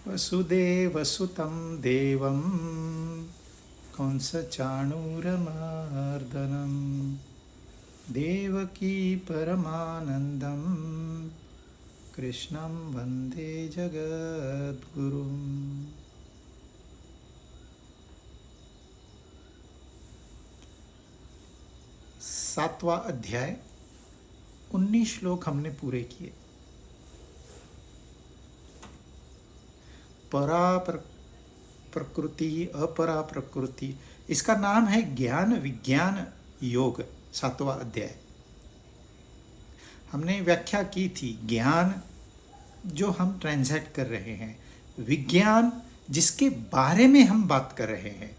वसुदेवसुतं देवं कंसचाणूरमर्दनं देवकी परमानन्दं कृष्णं वन्दे जगद्गुरुम्। सातवां अध्याय 19 श्लोक हमने पूरे किए। परा प्रकृति अपरा प्रकृति, इसका नाम है ज्ञान विज्ञान योग। सातवां अध्याय हमने व्याख्या की थी। ज्ञान जो हम ट्रांजैक्ट कर रहे हैं, विज्ञान जिसके बारे में हम बात कर रहे हैं।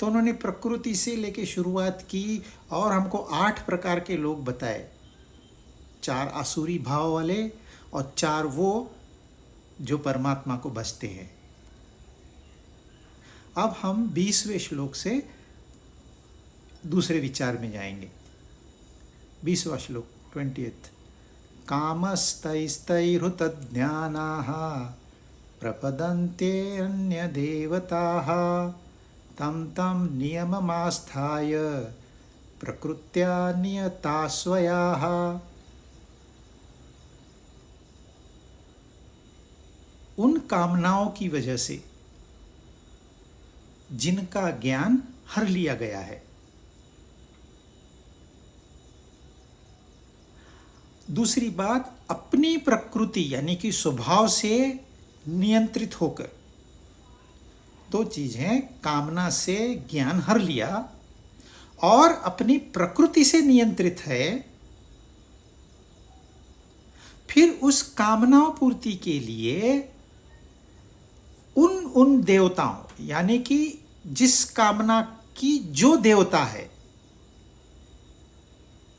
तो उन्होंने प्रकृति से लेके शुरुआत की और हमको 8 प्रकार के लोग बताए। 4 आसुरी भाव वाले और 4 वो जो परमात्मा को बसते हैं। अब हम 20वें श्लोक से दूसरे विचार में जाएंगे। 20वां श्लोक 20th। कामस्तैस्तैहृतज्ञानाः प्रपदन्त्यन्यदेवताः तं तं नियममास्थाय प्रकृत्या नियता स्वयाः। उन कामनाओं की वजह से जिनका ज्ञान हर लिया गया है। दूसरी बात, अपनी प्रकृति यानी कि स्वभाव से नियंत्रित होकर। 2 चीजें, कामना से ज्ञान हर लिया और अपनी प्रकृति से नियंत्रित है। फिर उस कामना पूर्ति के लिए उन देवताओं, यानी कि जिस कामना की जो देवता है,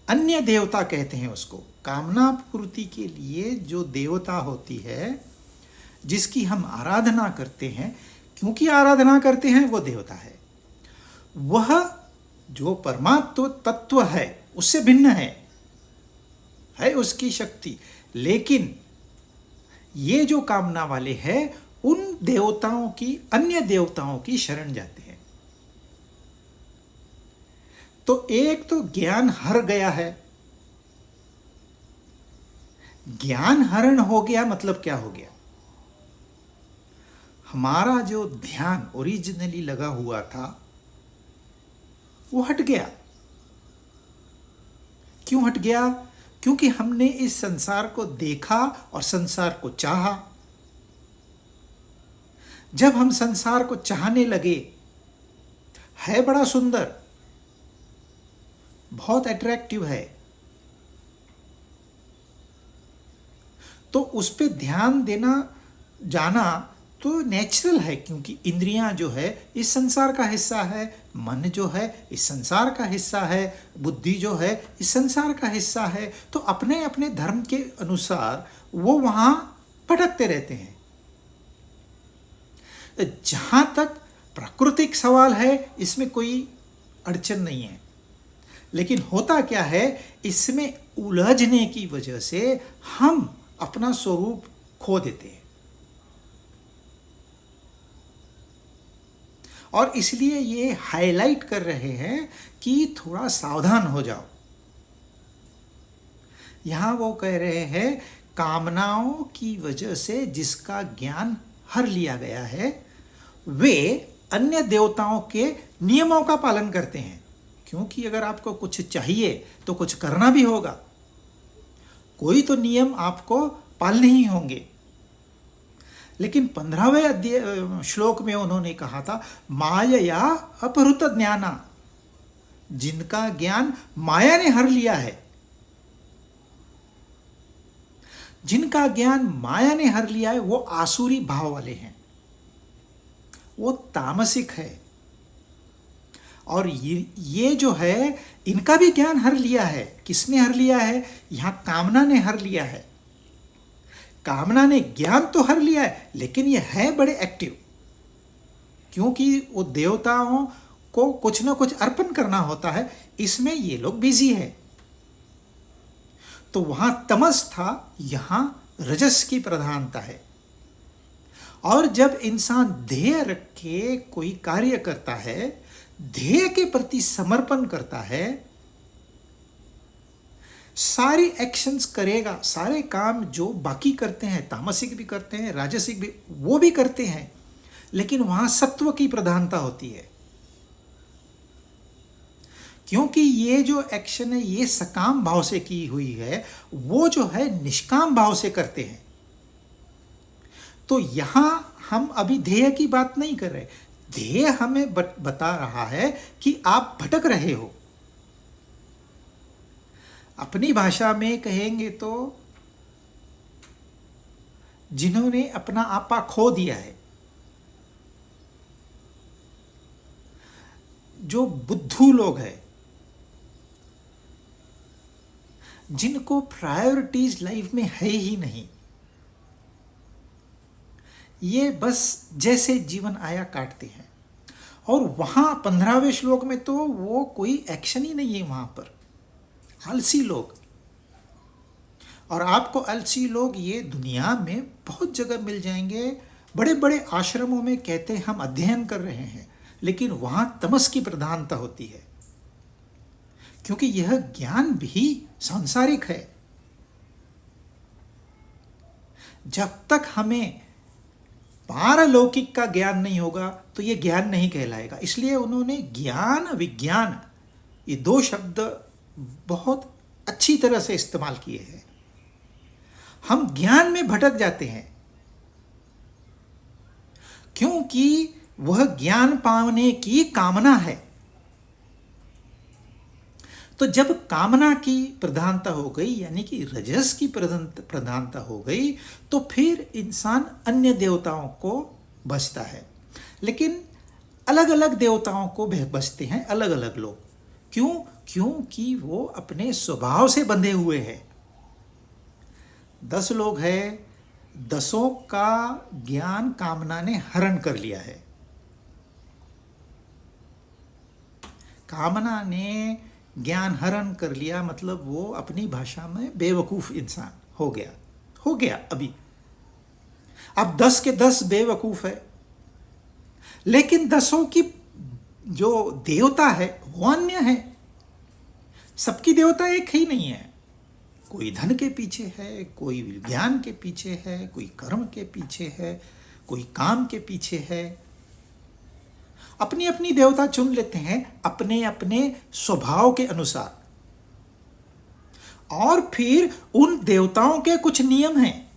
अन्य देवता कहते हैं उसको। कामना पूर्ति के लिए जो देवता होती है, जिसकी हम आराधना करते हैं, क्योंकि आराधना करते हैं वो देवता है। वह जो परमात्म तत्व है उससे भिन्न है उसकी शक्ति। लेकिन ये जो कामना वाले हैं, उन देवताओं की, अन्य देवताओं की शरण जाते हैं। तो एक तो ज्ञान हर गया है। ज्ञान हरण हो गया मतलब क्या हो गया? हमारा जो ध्यान ओरिजिनली लगा हुआ था वो हट गया। क्यों हट गया? क्योंकि हमने इस संसार को देखा और संसार को चाहा। जब हम संसार को चाहने लगे, है बड़ा सुंदर, बहुत अट्रैक्टिव है, तो उस पे ध्यान देना जाना तो नेचुरल है। क्योंकि इंद्रियां जो है इस संसार का हिस्सा है, मन जो है इस संसार का हिस्सा है, बुद्धि जो है इस संसार का हिस्सा है। तो अपने अपने धर्म के अनुसार वो वहां भटकते रहते हैं। जहां तक प्राकृतिक सवाल है, इसमें कोई अड़चन नहीं है। लेकिन होता क्या है, इसमें उलझने की वजह से हम अपना स्वरूप खो देते हैं। और इसलिए ये हाईलाइट कर रहे हैं कि थोड़ा सावधान हो जाओ। यहां वो कह रहे हैं, कामनाओं की वजह से जिसका ज्ञान हर लिया गया है, वे अन्य देवताओं के नियमों का पालन करते हैं। क्योंकि अगर आपको कुछ चाहिए तो कुछ करना भी होगा, कोई तो नियम आपको पालने ही होंगे। लेकिन 15वें श्लोक में उन्होंने कहा था, माया अपहृत ज्ञाना, जिनका ज्ञान माया ने हर लिया है। जिनका ज्ञान माया ने हर लिया है वो आसुरी भाव वाले हैं, वो तामसिक है। और ये जो है, इनका भी ज्ञान हर लिया है। किसने हर लिया है? यहां कामना ने हर लिया है। कामना ने ज्ञान तो हर लिया है, लेकिन ये है बड़े एक्टिव। क्योंकि वो देवताओं को कुछ ना कुछ अर्पण करना होता है, इसमें ये लोग बिजी है। तो वहां तमस था, यहां रजस की प्रधानता है। और जब इंसान ध्येय रख के कोई कार्य करता है, ध्येय के प्रति समर्पण करता है, सारी एक्शंस करेगा, सारे काम जो बाकी करते हैं, तामसिक भी करते हैं, राजसिक भी, वो भी करते हैं, लेकिन वहां सत्व की प्रधानता होती है। क्योंकि ये जो एक्शन है ये सकाम भाव से की हुई है, वो जो है निष्काम भाव से करते हैं। तो यहां हम अभी ध्येय की बात नहीं कर रहे। ध्येय हमें बता रहा है कि आप भटक रहे हो। अपनी भाषा में कहेंगे तो जिन्होंने अपना आपा खो दिया है, जो बुद्धू लोग हैं, जिनको प्रायोरिटीज लाइफ में है ही नहीं, ये बस जैसे जीवन आया काटते हैं। और वहां 15वें श्लोक में तो वो कोई एक्शन ही नहीं है वहां पर। आलसी लोग, और आपको आलसी लोग ये दुनिया में बहुत जगह मिल जाएंगे। बड़े बड़े आश्रमों में कहते हैं हम अध्ययन कर रहे हैं, लेकिन वहां तमस की प्रधानता होती है, क्योंकि यह ज्ञान भी सांसारिक है। जब तक हमें पारलौकिक का ज्ञान नहीं होगा तो यह ज्ञान नहीं कहलाएगा। इसलिए उन्होंने ज्ञान विज्ञान ये दो शब्द बहुत अच्छी तरह से इस्तेमाल किए हैं। हम ज्ञान में भटक जाते हैं क्योंकि वह ज्ञान पाने की कामना है। तो जब कामना की प्रधानता हो गई, यानी कि रजस की प्रधानता हो गई, तो फिर इंसान अन्य देवताओं को भजता है। लेकिन अलग अलग देवताओं को भजते हैं अलग अलग लोग। क्यों? क्योंकि वो अपने स्वभाव से बंधे हुए हैं। 10 लोग हैं, 10 का ज्ञान कामना ने हरण कर लिया है। कामना ने ज्ञान हरण कर लिया, मतलब वो अपनी भाषा में बेवकूफ इंसान हो गया अभी। अब 10 के 10 बेवकूफ है, लेकिन 10 की जो देवता है वो अन्य है। सबकी देवता एक ही नहीं है। कोई धन के पीछे है, कोई विज्ञान के पीछे है, कोई कर्म के पीछे है, कोई काम के पीछे है। अपनी अपनी देवता चुन लेते हैं अपने अपने स्वभाव के अनुसार। और फिर उन देवताओं के कुछ नियम हैं।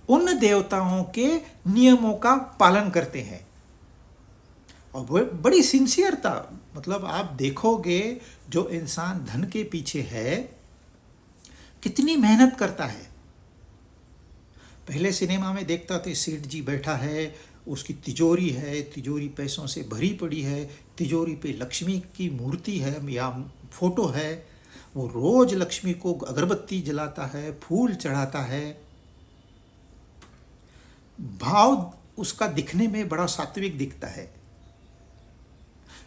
उन देवताओं के नियमों का पालन करते हैं, और बड़ी सिंसियरता, मतलब आप देखोगे जो इंसान धन के पीछे है कितनी मेहनत करता है। पहले सिनेमा में देखता थे सेठ जी बैठा है, उसकी तिजोरी है, तिजोरी पैसों से भरी पड़ी है, तिजोरी पे लक्ष्मी की मूर्ति है या फोटो है, वो रोज लक्ष्मी को अगरबत्ती जलाता है, फूल चढ़ाता है। भाव उसका दिखने में बड़ा सात्विक दिखता है,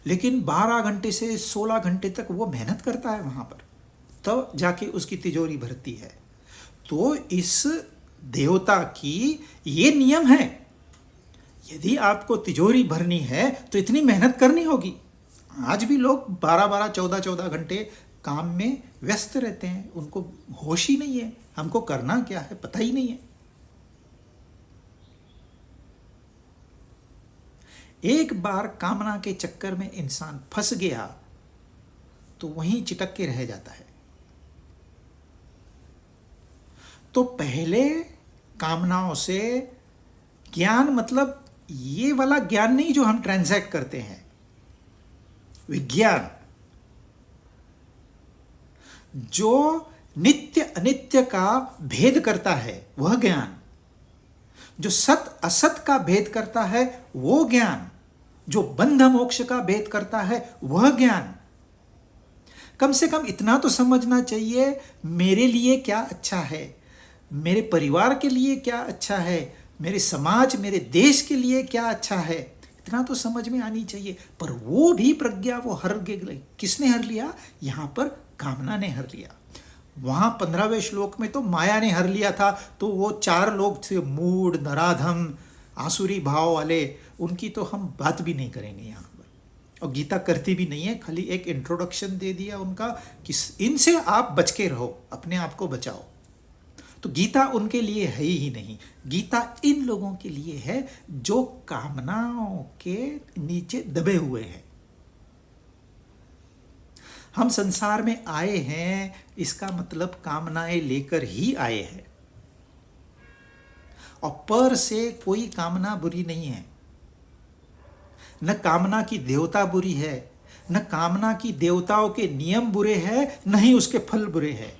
लेकिन 12 घंटे से 16 घंटे तक वो मेहनत करता है वहां पर, तब जाके उसकी तिजोरी भरती है। तो इस देवता की ये नियम है, यदि आपको तिजोरी भरनी है तो इतनी मेहनत करनी होगी। आज भी लोग 12-12, 14-14 घंटे काम में व्यस्त रहते हैं, उनको होश ही नहीं है हमको करना क्या है, पता ही नहीं है। एक बार कामना के चक्कर में इंसान फंस गया तो वहीं चिटक के रह जाता है। तो पहले कामनाओं से ज्ञान, मतलब ये वाला ज्ञान नहीं जो हम ट्रांजैक्ट करते हैं, विज्ञान जो नित्य अनित्य का भेद करता है वह ज्ञान, जो सत असत का भेद करता है वो ज्ञान, जो बंध मोक्ष का भेद करता है वह ज्ञान। कम से कम इतना तो समझना चाहिए, मेरे लिए क्या अच्छा है, मेरे परिवार के लिए क्या अच्छा है, मेरे समाज मेरे देश के लिए क्या अच्छा है, इतना तो समझ में आनी चाहिए। पर वो भी प्रज्ञा वो हर गई। किसने हर लिया? यहां पर कामना ने हर लिया। वहां 15वें श्लोक में तो माया ने हर लिया था, तो वो 4 लोग थे, मूढ़, नराधम, आसुरी भाव वाले, उनकी तो हम बात भी नहीं करेंगे यहाँ पर। और गीता करती भी नहीं है, खाली एक इंट्रोडक्शन दे दिया उनका कि इनसे आप बच के रहो, अपने आप को बचाओ। तो गीता उनके लिए है ही नहीं, गीता इन लोगों के लिए है जो कामनाओं के नीचे दबे हुए हैं। हम संसार में आए हैं, इसका मतलब कामनाएं लेकर ही आए हैं, और पर से कोई कामना बुरी नहीं है। न कामना की देवता बुरी है, न कामना की देवताओं के नियम बुरे हैं, न ही उसके फल बुरे हैं।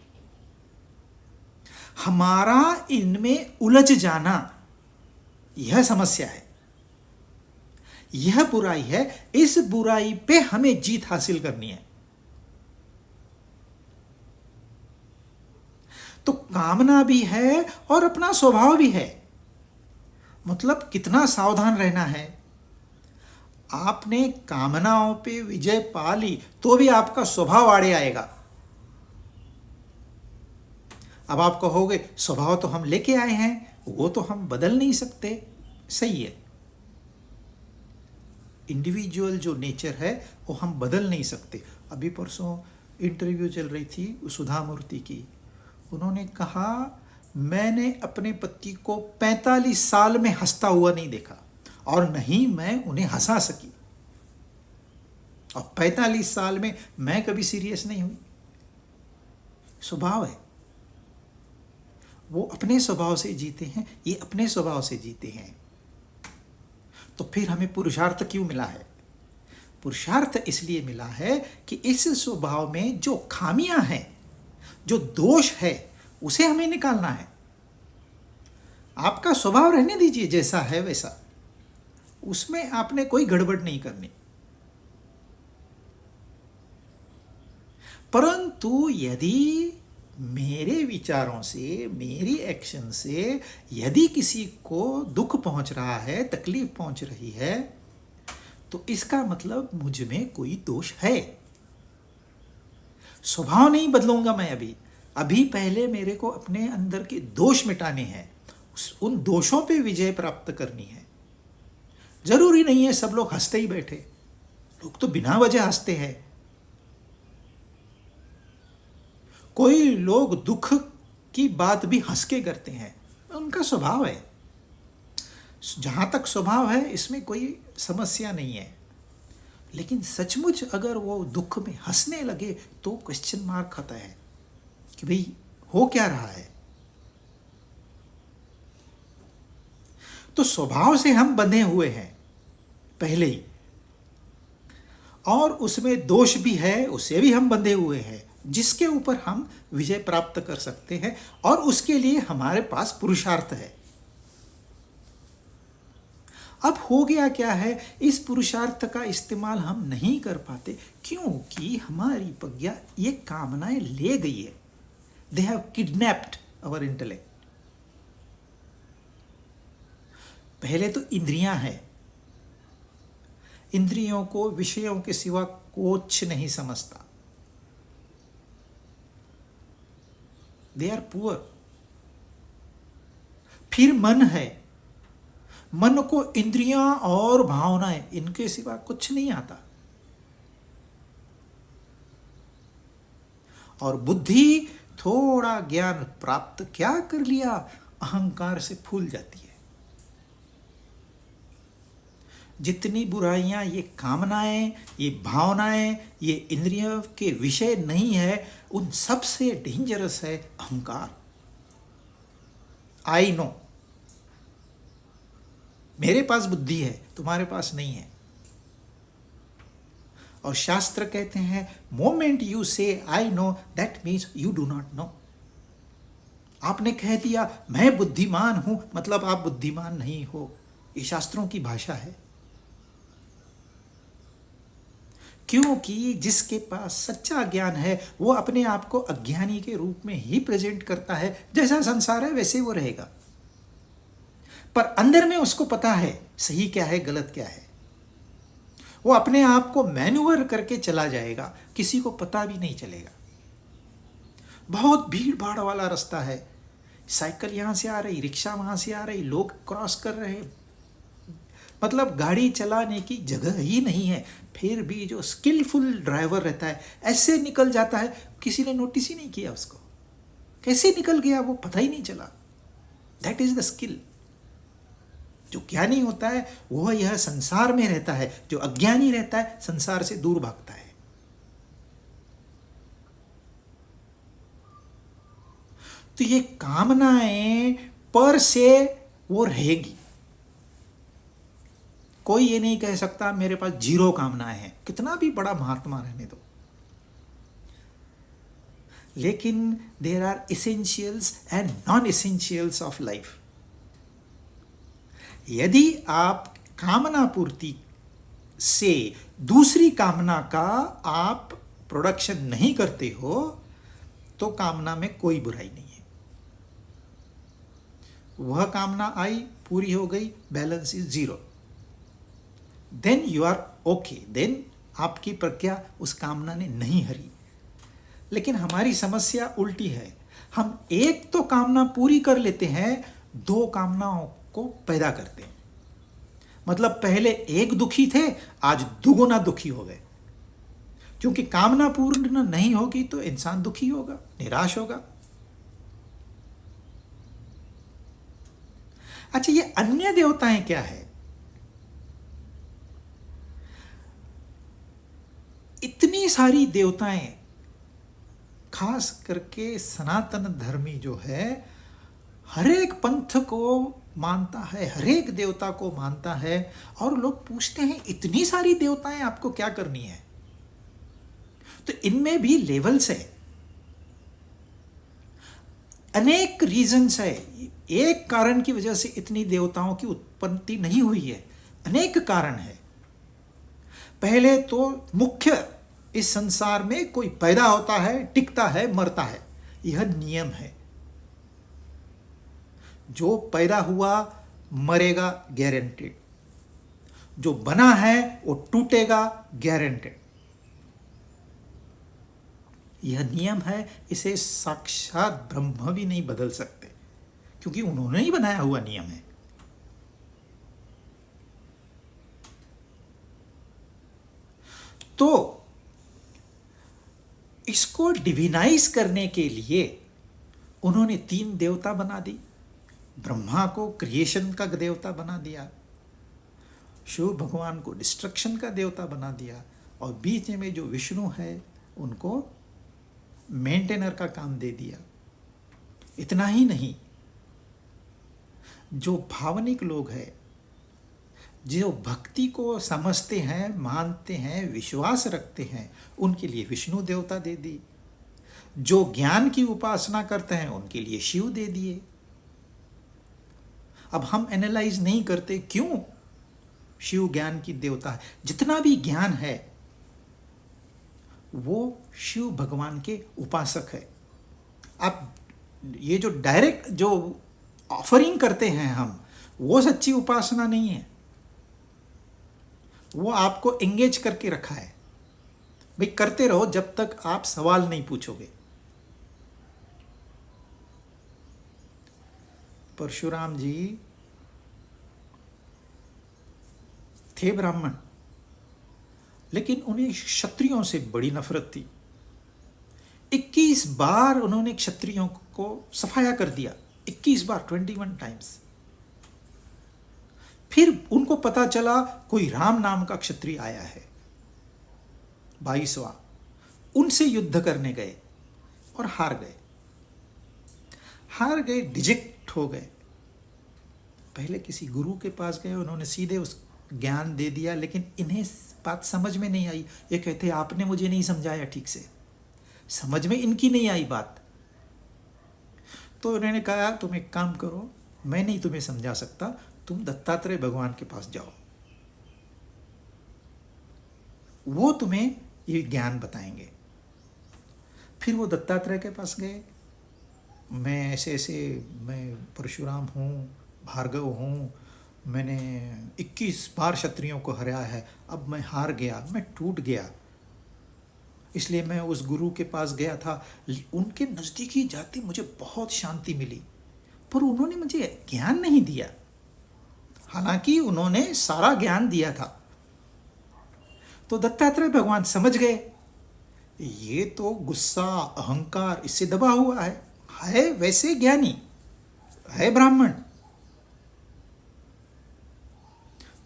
हमारा इनमें उलझ जाना, यह समस्या है, यह बुराई है। इस बुराई पे हमें जीत हासिल करनी है। तो कामना भी है और अपना स्वभाव भी है। मतलब कितना सावधान रहना है। आपने कामनाओं पे विजय पा ली तो भी आपका स्वभाव आड़े आएगा। अब आप कहोगे स्वभाव तो हम लेके आए हैं, वो तो हम बदल नहीं सकते। सही है, इंडिविजुअल जो नेचर है वो हम बदल नहीं सकते। अभी परसों इंटरव्यू चल रही थी सुधा मूर्ति की, उन्होंने कहा मैंने अपने पति को 45 साल में हंसता हुआ नहीं देखा, और नहीं मैं उन्हें हंसा सकी, और 45 साल में मैं कभी सीरियस नहीं हुई। स्वभाव है, वो अपने स्वभाव से जीते हैं, ये अपने स्वभाव से जीते हैं। तो फिर हमें पुरुषार्थ क्यों मिला है? पुरुषार्थ इसलिए मिला है कि इस स्वभाव में जो खामियां हैं, जो दोष है, उसे हमें निकालना है। आपका स्वभाव रहने दीजिए जैसा है वैसा, उसमें आपने कोई गड़बड़ नहीं करनी। परंतु यदि मेरे विचारों से, मेरी एक्शन से यदि किसी को दुख पहुंच रहा है, तकलीफ पहुंच रही है, तो इसका मतलब मुझ में कोई दोष है। स्वभाव नहीं बदलूंगा मैं अभी पहले मेरे को अपने अंदर के दोष मिटाने हैं, उन दोषों पे विजय प्राप्त करनी है। जरूरी नहीं है सब लोग हंसते ही बैठे, लोग तो बिना वजह हंसते हैं। कोई लोग दुख की बात भी हंस के करते हैं, उनका स्वभाव है। जहां तक स्वभाव है इसमें कोई समस्या नहीं है। लेकिन सचमुच अगर वो दुख में हंसने लगे तो क्वेश्चन मार्क आता है कि भाई हो क्या रहा है। तो स्वभाव से हम बंधे हुए हैं पहले ही, और उसमें दोष भी है, उससे भी हम बंधे हुए हैं, जिसके ऊपर हम विजय प्राप्त कर सकते हैं, और उसके लिए हमारे पास पुरुषार्थ है। अब हो गया क्या है, इस पुरुषार्थ का इस्तेमाल हम नहीं कर पाते क्योंकि हमारी प्रज्ञा ये कामनाएं ले गई है। They have kidnapped our intellect. पहले तो इंद्रियां हैं, इंद्रियों को विषयों के सिवा कुछ नहीं समझता। They are poor. फिर मन है, मन को इंद्रियां और भावनाएं, इनके सिवा कुछ नहीं आता। और बुद्धि थोड़ा ज्ञान प्राप्त क्या कर लिया, अहंकार से फूल जाती है। जितनी बुराइयां ये कामनाएं, ये भावनाएं, ये इंद्रियों के विषय नहीं है, उन सबसे डेंजरस है अहंकार। आई नो, मेरे पास बुद्धि है, तुम्हारे पास नहीं है। और शास्त्र कहते हैं मोमेंट यू से I know that means you do not know. आपने कह दिया मैं बुद्धिमान हूं, मतलब आप बुद्धिमान नहीं हो। ये शास्त्रों की भाषा है। क्योंकि जिसके पास सच्चा ज्ञान है वो अपने आप को अज्ञानी के रूप में ही प्रेजेंट करता है। जैसा संसार है वैसे वो रहेगा, पर अंदर में उसको पता है सही क्या है, गलत क्या है। वो अपने आप को मैन्यूवर करके चला जाएगा, किसी को पता भी नहीं चलेगा। बहुत भीड़ भाड़ वाला रास्ता है, साइकिल यहाँ से आ रही, रिक्शा वहाँ से आ रही, लोग क्रॉस कर रहे हैं, मतलब गाड़ी चलाने की जगह ही नहीं है। फिर भी जो स्किलफुल ड्राइवर रहता है ऐसे निकल जाता है, किसी ने नोटिस ही नहीं किया उसको, कैसे निकल गया वो पता ही नहीं चला। That is the skill. जो ज्ञानी होता है वह यह संसार में रहता है, जो अज्ञानी रहता है संसार से दूर भागता है। तो ये कामनाएं पर से वो रहेगी। कोई ये नहीं कह सकता मेरे पास 0 कामनाएं हैं, कितना भी बड़ा महात्मा रहने दो। लेकिन there are essentials and non essentials of life. यदि आप कामना पूर्ति से दूसरी कामना का आप प्रोडक्शन नहीं करते हो तो कामना में कोई बुराई नहीं है। वह कामना आई, पूरी हो गई, balance is 0, then you are okay, then आपकी प्रज्ञा उस कामना ने नहीं हरी। लेकिन हमारी समस्या उल्टी है, हम एक तो कामना पूरी कर लेते हैं, 2 कामनाओं को पैदा करते हैं। मतलब पहले एक दुखी थे, आज दुगुना दुखी हो गए, क्योंकि कामना पूर्ण नहीं होगी तो इंसान दुखी होगा, निराश होगा। अच्छा, ये अन्य देवताएं क्या है? इतनी सारी देवताएं, खास करके सनातन धर्मी जो है हर एक पंथ को मानता है, हर एक देवता को मानता है। और लोग पूछते हैं इतनी सारी देवताएं आपको क्या करनी है? तो इनमें भी लेवल्स है, अनेक रीजंस है। एक कारण की वजह से इतनी देवताओं की उत्पत्ति नहीं हुई है, अनेक कारण है। पहले तो मुख्य, इस संसार में कोई पैदा होता है, टिकता है, मरता है, यह नियम है। जो पैदा हुआ मरेगा, गारंटेड। जो बना है वो टूटेगा, गारंटेड। यह नियम है, इसे साक्षात ब्रह्म भी नहीं बदल सकते, क्योंकि उन्होंने ही बनाया हुआ नियम है। तो इसको डिविनाइज करने के लिए उन्होंने 3 देवता बना दी। ब्रह्मा को क्रिएशन का देवता बना दिया, शिव भगवान को डिस्ट्रक्शन का देवता बना दिया, और बीच में जो विष्णु है उनको मेंटेनर का काम दे दिया। इतना ही नहीं, जो भावनिक लोग हैं, जो भक्ति को समझते हैं, मानते हैं, विश्वास रखते हैं, उनके लिए विष्णु देवता दे दी। जो ज्ञान की उपासना करते हैं उनके लिए शिव दे दिए। अब हम एनालाइज नहीं करते क्यों शिव ज्ञान की देवता है। जितना भी ज्ञान है वो शिव भगवान के उपासक है। आप ये जो डायरेक्ट जो ऑफरिंग करते हैं हम, वो सच्ची उपासना नहीं है, वो आपको एंगेज करके रखा है। भाई करते रहो जब तक आप सवाल नहीं पूछोगे। परशुराम जी थे ब्राह्मण, लेकिन उन्हें क्षत्रियों से बड़ी नफरत थी। 21 बार उन्होंने क्षत्रियों को सफाया कर दिया, 21 बार, 21 टाइम्स। फिर उनको पता चला कोई राम नाम का क्षत्रिय आया है, 22वां, उनसे युद्ध करने गए और हार गए। हार गए, डिजेक्ट हो गए। पहले किसी गुरु के पास गए, उन्होंने सीधे उस ज्ञान दे दिया, लेकिन इन्हें बात समझ में नहीं आई। ये कहते आपने मुझे नहीं समझाया ठीक से, समझ में इनकी नहीं आई बात। तो उन्होंने कहा तुम एक काम करो, मैं नहीं तुम्हें समझा सकता, तुम दत्तात्रेय भगवान के पास जाओ, वो तुम्हें ये ज्ञान बताएंगे। फिर वो दत्तात्रेय के पास गए। मैं ऐसे ऐसे, मैं परशुराम हूँ, भार्गव हूँ, मैंने 21 बार क्षत्रियों को हराया है, अब मैं हार गया, मैं टूट गया, इसलिए मैं उस गुरु के पास गया था, उनके नज़दीक ही जाते मुझे बहुत शांति मिली, पर उन्होंने मुझे ज्ञान नहीं दिया, हालांकि उन्होंने सारा ज्ञान दिया था। तो दत्तात्रेय भगवान समझ गए, ये तो गुस्सा अहंकार इससे दबा हुआ है वैसे ज्ञानी, है ब्राह्मण,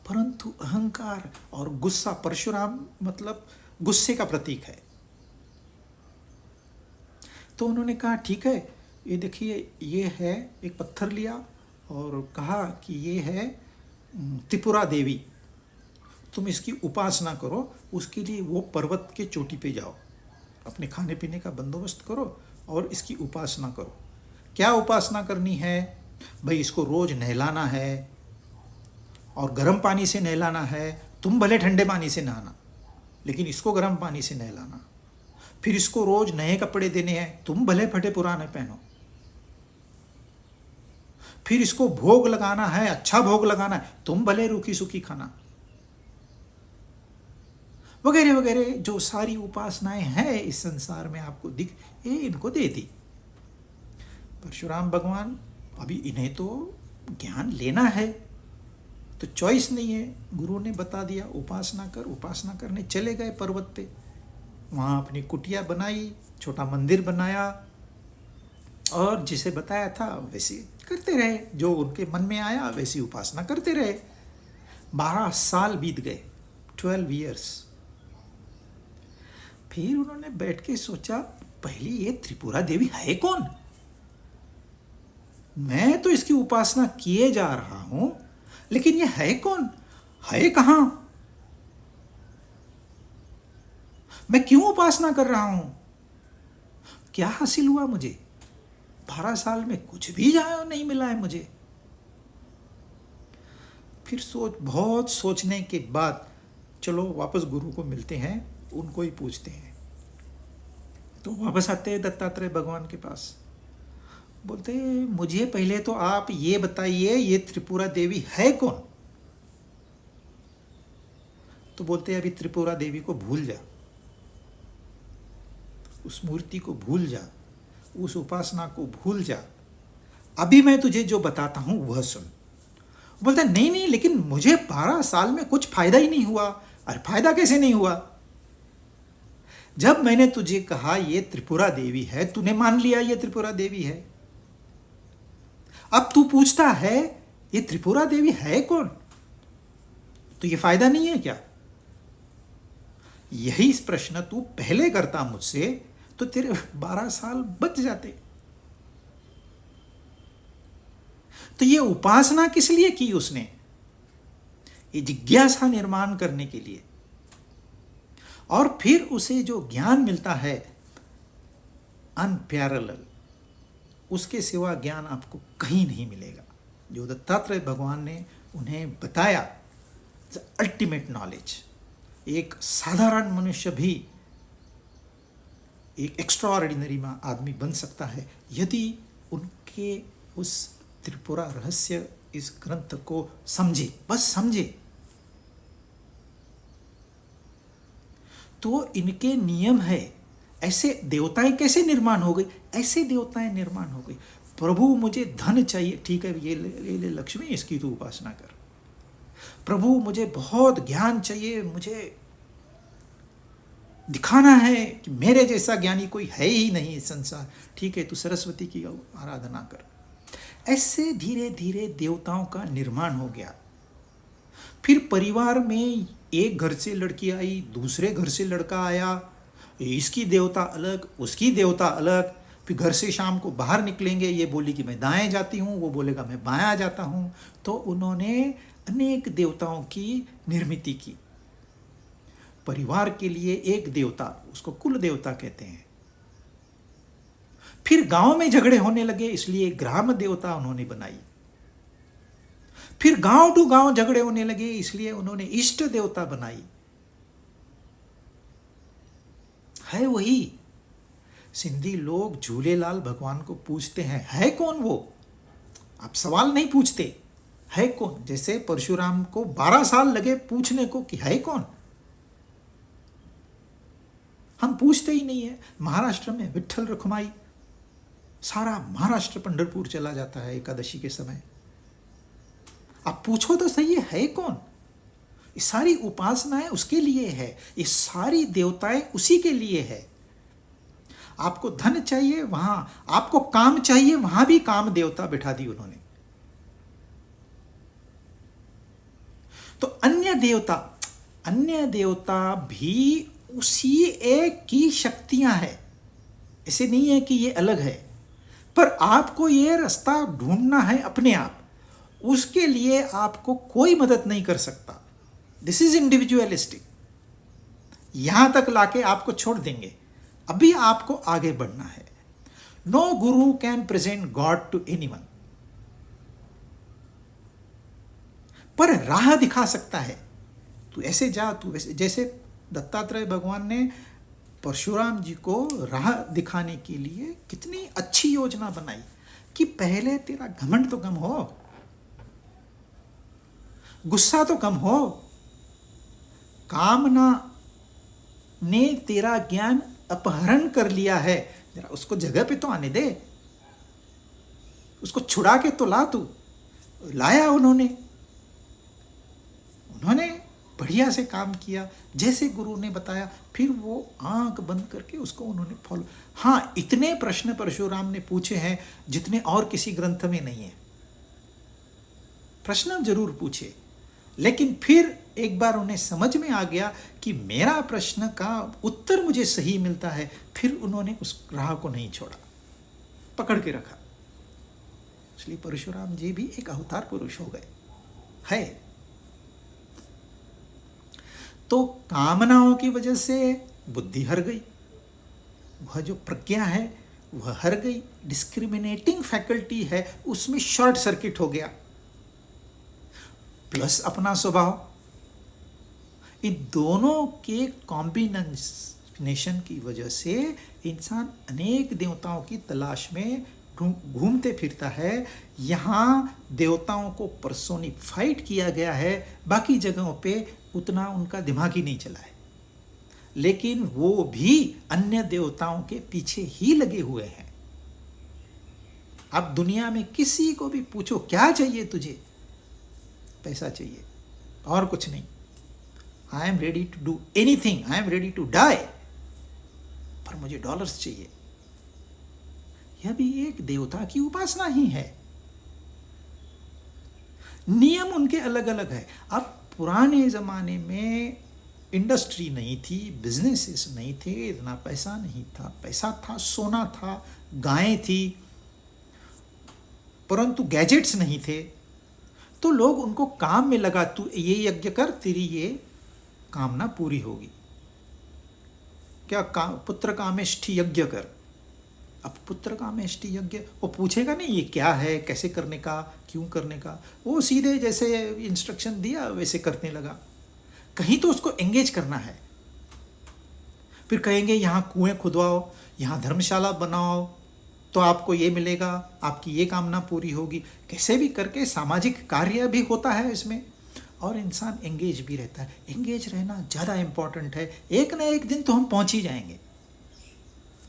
परंतु अहंकार और गुस्सा, परशुराम मतलब गुस्से का प्रतीक है। तो उन्होंने कहा ठीक है, ये देखिए, ये है, एक पत्थर लिया और कहा कि ये है त्रिपुरा देवी, तुम इसकी उपासना करो, उसके लिए वो पर्वत के चोटी पे जाओ, अपने खाने पीने का बंदोबस्त करो और इसकी उपासना करो। क्या उपासना करनी है भाई? इसको रोज नहलाना है और गर्म पानी से नहलाना है, तुम भले ठंडे पानी से नहाना लेकिन इसको गर्म पानी से नहलाना। फिर इसको रोज नए कपड़े देने हैं, तुम भले फटे पुराने पहनो। फिर इसको भोग लगाना है, अच्छा भोग लगाना है, तुम भले रूखी सूखी खाना, वगैरह वगैरह जो सारी उपासनाएं हैं इस संसार में आपको दिख, ये इनको दे दी। परशुराम भगवान, अभी इन्हें तो ज्ञान लेना है, तो चॉइस नहीं है, गुरु ने बता दिया उपासना कर, उपासना करने चले गए पर्वत पे। वहाँ अपनी कुटिया बनाई, छोटा मंदिर बनाया और जिसे बताया था वैसे करते रहे, जो उनके मन में आया वैसी उपासना करते रहे। 12 साल बीत गए, 12 years। फिर उन्होंने बैठ के सोचा, पहली ये त्रिपुरा देवी है कौन? मैं तो इसकी उपासना किए जा रहा हूं, लेकिन ये है कौन, है कहां, मैं क्यों उपासना कर रहा हूं, क्या हासिल हुआ मुझे? 12 साल में कुछ भी नहीं मिला है मुझे। फिर बहुत सोचने के बाद चलो वापस गुरु को मिलते हैं, उनको ही पूछते हैं। तो वापस आते हैं दत्तात्रेय भगवान के पास, बोलते मुझे पहले तो आप ये बताइए, ये त्रिपुरा देवी है कौन? तो बोलते अभी त्रिपुरा देवी को भूल जा, उस मूर्ति को भूल जा, उस उपासना को भूल जा, अभी मैं तुझे जो बताता हूं वह सुन। बोलता नहीं नहीं, लेकिन मुझे 12 साल में कुछ फायदा ही नहीं हुआ। अरे फायदा कैसे नहीं हुआ? जब मैंने तुझे कहा ये त्रिपुरा देवी है, तूने मान लिया ये त्रिपुरा देवी है। अब तू पूछता है ये त्रिपुरा देवी है कौन, तो ये फायदा नहीं है क्या? यही प्रश्न तू पहले करता मुझसे तो तेरे 12 साल बच जाते। तो ये उपासना किस लिए की उसने? ये जिज्ञासा निर्माण करने के लिए। और फिर उसे जो ज्ञान मिलता है अनपैरेलल, उसके सिवा ज्ञान आपको कहीं नहीं मिलेगा। जो दत्तात्रेय भगवान ने उन्हें बताया, द अल्टीमेट नॉलेज। एक साधारण मनुष्य भी एक एक्स्ट्राऑर्डिनरी आदमी बन सकता है यदि उनके उस त्रिपुरा रहस्य इस ग्रंथ को समझे, बस समझे। तो इनके नियम है, ऐसे देवताएं कैसे निर्माण हो गई? ऐसे देवताएं निर्माण हो गई। प्रभु मुझे धन चाहिए, ठीक है ये ले लक्ष्मी, इसकी तो उपासना कर। प्रभु मुझे बहुत ज्ञान चाहिए, मुझे दिखाना है कि मेरे जैसा ज्ञानी कोई है ही नहीं इस संसार, ठीक है तू सरस्वती की आराधना कर। ऐसे धीरे धीरे देवताओं का निर्माण हो गया। फिर परिवार में एक घर से लड़की आई, दूसरे घर से लड़का आया, इसकी देवता अलग, उसकी देवता अलग। फिर घर से शाम को बाहर निकलेंगे, ये बोली कि मैं दाएं जाती हूँ, वो बोलेगा मैं बायां जाता हूँ। तो उन्होंने अनेक देवताओं की निर्मिति की। परिवार के लिए एक देवता, उसको कुल देवता कहते हैं। फिर गांव में झगड़े होने लगे, इसलिए ग्राम देवता उन्होंने बनाई। फिर गांव टू गांव झगड़े होने लगे, इसलिए उन्होंने इष्ट देवता बनाई। है वही। सिंधी लोग झूलेलाल भगवान को पूछते हैं, है कौन वो? आप सवाल नहीं पूछते, है कौन? जैसे परशुराम को 12 साल लगे पूछने को कि है कौन। हम पूछते ही नहीं है। महाराष्ट्र में विठ्ठल रखुमाई, सारा महाराष्ट्र पंढरपुर चला जाता है एकादशी के समय। आप पूछो तो सही है कौन? ये सारी उपासनाएं उसके लिए है, ये सारी देवताएं उसी के लिए है। आपको धन चाहिए वहां, आपको काम चाहिए वहां भी काम देवता बिठा दी उन्होंने। तो अन्य देवता भी उसी एक की शक्तियां हैं। ऐसे नहीं है कि ये अलग है, पर आपको ये रास्ता ढूंढना है अपने आप। उसके लिए आपको कोई मदद नहीं कर सकता। This is individualistic. यहां तक लाके आपको छोड़ देंगे, अभी आपको आगे बढ़ना है। No guru can present God to anyone, पर राह दिखा सकता है। तू ऐसे जा, तू वैसे। जैसे दत्तात्रेय भगवान ने परशुराम जी को राह दिखाने के लिए कितनी अच्छी योजना बनाई कि पहले तेरा घमंड तो कम हो, गुस्सा तो कम हो, कामना ने तेरा ज्ञान अपहरण कर लिया है, जरा उसको जगह पे तो आने दे, उसको छुड़ा के तो ला। तू लाया उन्होंने बढ़िया से काम किया जैसे गुरु ने बताया। फिर वो आंख बंद करके उसको उन्होंने फॉलो। हाँ, इतने प्रश्न परशुराम ने पूछे हैं जितने और किसी ग्रंथ में नहीं है। प्रश्न जरूर पूछे, लेकिन फिर एक बार उन्हें समझ में आ गया कि मेरा प्रश्न का उत्तर मुझे सही मिलता है। फिर उन्होंने उस राह को नहीं छोड़ा, पकड़ के रखा। इसलिए परशुराम जी भी एक अवतार पुरुष हो गए है। तो कामनाओं की वजह से बुद्धि हर गई, वह जो प्रज्ञा है वह हर गई। डिस्क्रिमिनेटिंग फैकल्टी है उसमें शॉर्ट सर्किट हो गया, प्लस अपना स्वभाव। इन दोनों के कॉम्बिनेशन की वजह से इंसान अनेक देवताओं की तलाश में घूमते फिरता है। यहाँ देवताओं को पर्सोनिफाइड किया गया है, बाकी जगहों पे उतना उनका दिमाग ही नहीं चला है, लेकिन वो भी अन्य देवताओं के पीछे ही लगे हुए हैं। अब दुनिया में किसी को भी पूछो क्या चाहिए तुझे, पैसा चाहिए और कुछ नहीं। I am ready to do anything, I am ready to die, पर मुझे डॉलर्स चाहिए। यह भी एक देवता की उपासना ही है। नियम उनके अलग अलग है। अब पुराने जमाने में इंडस्ट्री नहीं थी, बिजनेसेस नहीं थे, इतना पैसा नहीं था। पैसा था, सोना था, गायें थी, परंतु गैजेट्स नहीं थे। तो लोग उनको काम में लगा, तू ये यज्ञ कर, तेरी ये कामना पूरी होगी। क्या पुत्र कामेष्टि यज्ञ कर। अब पुत्र कामेष्टि यज्ञ वो पूछेगा नहीं ये क्या है, कैसे करने का, क्यों करने का। वो सीधे जैसे इंस्ट्रक्शन दिया वैसे करने लगा। कहीं तो उसको एंगेज करना है। फिर कहेंगे यहाँ कुएं खुदवाओ, यहाँ धर्मशाला बनाओ, तो आपको ये मिलेगा, आपकी ये कामना पूरी होगी। कैसे भी करके सामाजिक कार्य भी होता है इसमें, और इंसान एंगेज भी रहता है। एंगेज रहना ज़्यादा इम्पॉर्टेंट है। एक ना एक दिन तो हम पहुंच ही जाएंगे।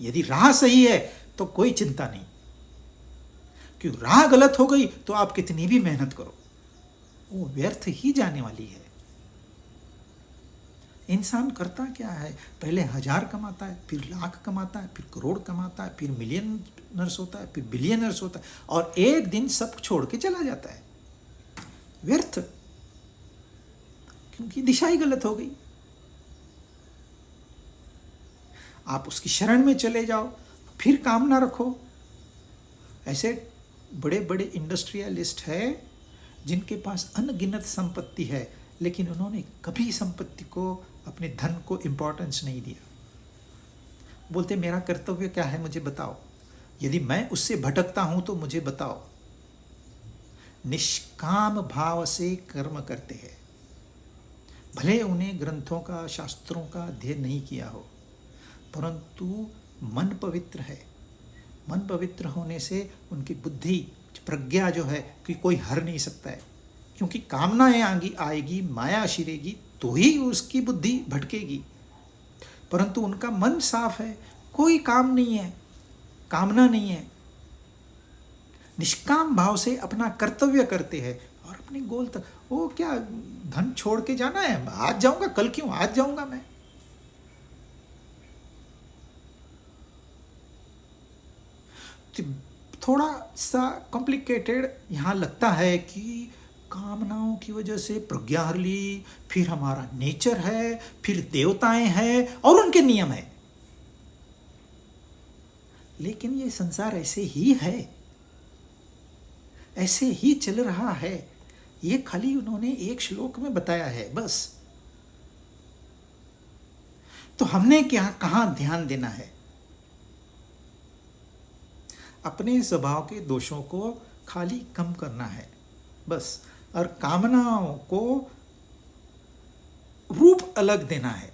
यदि राह सही है तो कोई चिंता नहीं, क्योंकि राह गलत हो गई तो आप कितनी भी मेहनत करो वो व्यर्थ ही जाने वाली है। इंसान करता क्या है, पहले 1000 कमाता है, फिर लाख कमाता है, फिर करोड़ कमाता है, फिर मिलियनर्स होता है, फिर बिलियनर्स होता है, और एक दिन सब छोड़ के चला जाता है। व्यर्थ, क्योंकि दिशा ही गलत हो गई। आप उसकी शरण में चले जाओ, फिर काम ना रखो। ऐसे बड़े बड़े इंडस्ट्रियलिस्ट है जिनके पास अनगिनत संपत्ति है, लेकिन उन्होंने कभी संपत्ति को, अपने धन को इंपॉर्टेंस नहीं दिया। बोलते मेरा कर्तव्य क्या है मुझे बताओ, यदि मैं उससे भटकता हूं तो मुझे बताओ। निष्काम भाव से कर्म करते हैं, भले उन्हें ग्रंथों का, शास्त्रों का अध्ययन नहीं किया हो, परंतु मन पवित्र है। मन पवित्र होने से उनकी बुद्धि, प्रज्ञा जो है कि कोई हर नहीं सकता है, क्योंकि कामनाएं आएगी, माया शिरेगी तो ही उसकी बुद्धि भटकेगी। परंतु उनका मन साफ है, कोई काम नहीं है, कामना नहीं है, निष्काम भाव से अपना कर्तव्य करते हैं और अपने गोल तक। वो क्या धन छोड़ के जाना है, आज जाऊंगा, कल क्यों, आज जाऊंगा मैं। तो थोड़ा सा कॉम्प्लिकेटेड यहाँ लगता है कि कामनाओं की वजह से प्रज्ञा हर ली, फिर हमारा नेचर है, फिर देवताएं हैं और उनके नियम है। लेकिन ये संसार ऐसे ही है, ऐसे ही चल रहा है। ये खाली उन्होंने एक श्लोक में बताया है बस। तो हमने क्या कहाँ ध्यान देना है? अपने स्वभाव के दोषों को खाली कम करना है बस, और कामनाओं को रूप अलग देना है।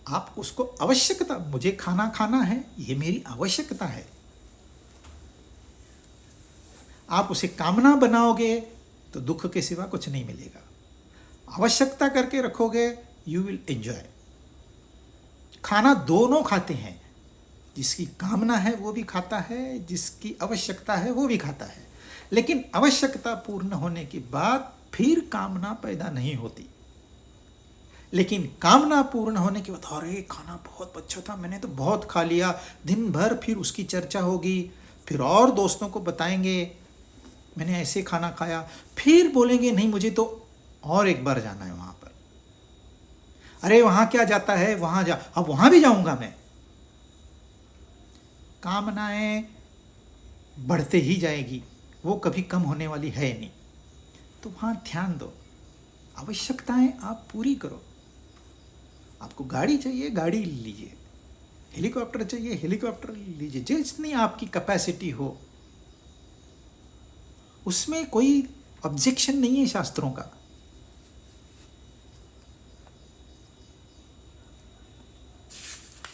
आप उसको आवश्यकता, मुझे खाना खाना है, ये मेरी आवश्यकता है। आप उसे कामना बनाओगे तो दुख के सिवा कुछ नहीं मिलेगा। आवश्यकता करके रखोगे, यू विल एंजॉय। खाना दोनों खाते हैं, जिसकी कामना है वो भी खाता है, जिसकी आवश्यकता है वो भी खाता है। लेकिन आवश्यकता पूर्ण होने के बाद फिर कामना पैदा नहीं होती। लेकिन कामना पूर्ण होने के बाद, अरे खाना बहुत अच्छा था, मैंने तो बहुत खा लिया, दिन भर फिर उसकी चर्चा होगी, फिर और दोस्तों को बताएंगे मैंने ऐसे खाना खाया, फिर बोलेंगे नहीं मुझे तो और एक बार जाना है वहां पर। अरे वहां क्या जाता है, वहां जा, अब वहां भी जाऊंगा मैं। कामनाएं बढ़ते ही जाएगी, वो कभी कम होने वाली है नहीं। तो वहां ध्यान दो, आवश्यकताएं आप पूरी करो। आपको गाड़ी चाहिए, गाड़ी लीजिए, हेलीकॉप्टर चाहिए, हेलीकॉप्टर लीजिए, जितनी आपकी कैपेसिटी हो। उसमें कोई ऑब्जेक्शन नहीं है शास्त्रों का।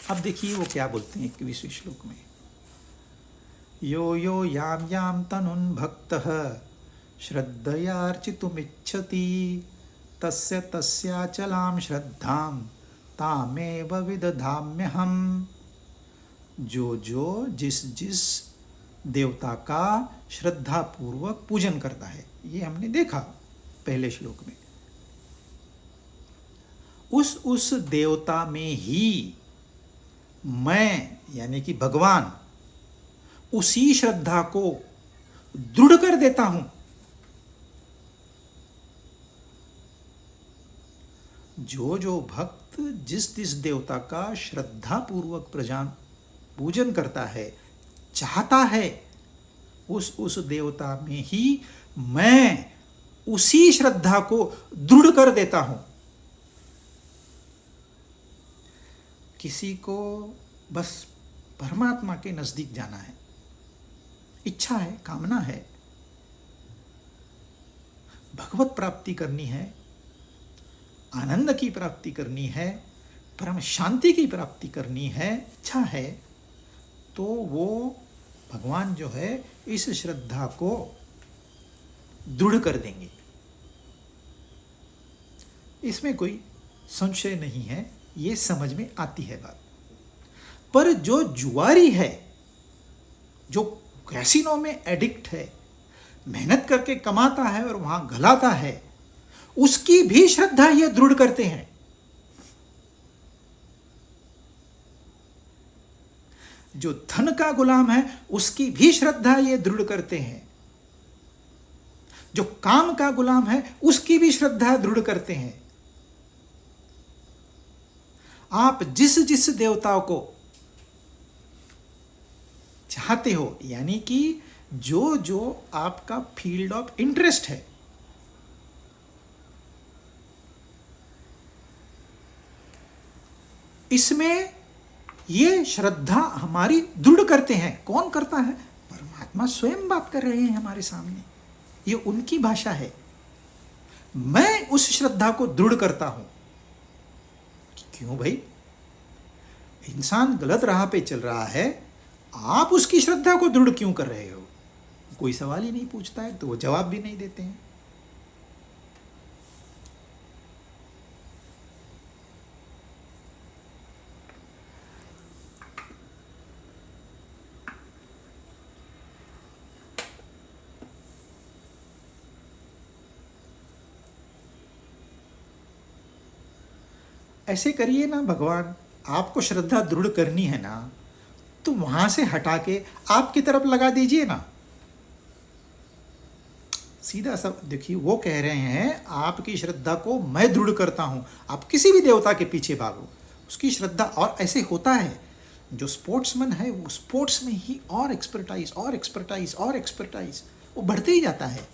अब देखिए वो क्या बोलते हैं 21वें श्लोक में, यो यो याम याम तनुन भक्तः श्रद्धयार्चितुमिच्छति तस्य तस्याचलां श्रद्धां तामेव विदधाम्यहम्। जो जिस जिस देवता का श्रद्धा पूर्वक पूजन करता है, ये हमने देखा पहले श्लोक में, उस देवता में ही मैं यानी कि भगवान उसी श्रद्धा को दृढ़ कर देता हूं। जो भक्त जिस देवता का श्रद्धा पूर्वक पूजन करता है, चाहता है, उस देवता में ही मैं उसी श्रद्धा को दृढ़ कर देता हूं। किसी को बस परमात्मा के नजदीक जाना है, इच्छा है, कामना है, भगवत प्राप्ति करनी है, आनंद की प्राप्ति करनी है, परम शांति की प्राप्ति करनी है, इच्छा है, तो वो भगवान जो है इस श्रद्धा को दृढ़ कर देंगे। इसमें कोई संशय नहीं है, ये समझ में आती है बात। पर जो जुआरी है, जो कैसीनो में एडिक्ट है, मेहनत करके कमाता है और वहां गलाता है, उसकी भी श्रद्धा ये दृढ़ करते हैं। जो धन का गुलाम है, उसकी भी श्रद्धा ये दृढ़ करते हैं। जो काम का गुलाम है, उसकी भी श्रद्धा दृढ़ करते हैं। आप जिस देवताओं को चाहते हो, यानी कि जो आपका फील्ड ऑफ इंटरेस्ट है, इसमें ये श्रद्धा हमारी दृढ़ करते हैं। कौन करता है? परमात्मा स्वयं बात कर रहे हैं हमारे सामने, ये उनकी भाषा है। मैं उस श्रद्धा को दृढ़ करता हूं। क्यों भाई? इंसान गलत राह पे चल रहा है, आप उसकी श्रद्धा को दृढ़ क्यों कर रहे हो? कोई सवाल ही नहीं पूछता है, तो वो जवाब भी नहीं देते हैं। ऐसे करिए ना भगवान, आपको श्रद्धा दृढ़ करनी है ना, तो वहां से हटा के आपकी तरफ लगा दीजिए ना। सीधा सब देखिए, वो कह रहे हैं आपकी श्रद्धा को मैं दृढ़ करता हूं। आप किसी भी देवता के पीछे भागो, उसकी श्रद्धा, और ऐसे होता है जो स्पोर्ट्समैन है वो स्पोर्ट्स में ही और एक्सपर्टाइज और एक्सपर्टाइज और एक्सपर्टाइज वो बढ़ते ही जाता है।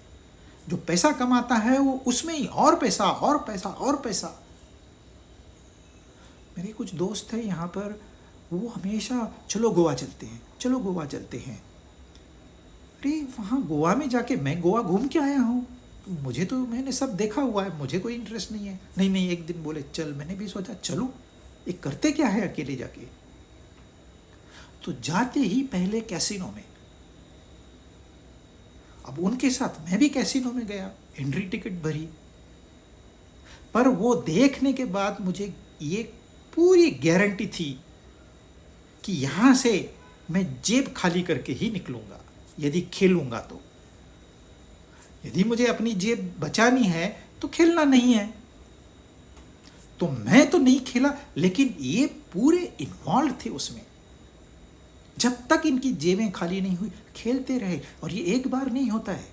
जो पैसा कमाता है वो उसमें ही और पैसा और पैसा और पैसा। मेरे कुछ दोस्त हैं यहाँ पर, वो हमेशा चलो गोवा चलते हैं, चलो गोवा चलते हैं। अरे वहाँ गोवा में जाके मैं गोवा घूम के आया हूँ, मुझे तो, मैंने सब देखा हुआ है, मुझे कोई इंटरेस्ट नहीं है। नहीं नहीं, एक दिन बोले चल, मैंने भी सोचा चलो, ये करते क्या है अकेले जाके। तो जाते ही पहले कैसीनो में, अब उनके साथ मैं भी कैसीनो में गया, एंट्री टिकट भरी। पर वो देखने के बाद मुझे ये पूरी गारंटी थी कि यहां से मैं जेब खाली करके ही निकलूंगा यदि खेलूंगा तो। यदि मुझे अपनी जेब बचानी है तो खेलना नहीं है। तो मैं तो नहीं खेला, लेकिन ये पूरे इन्वॉल्व थे उसमें। जब तक इनकी जेबें खाली नहीं हुई खेलते रहे। और ये एक बार नहीं होता है,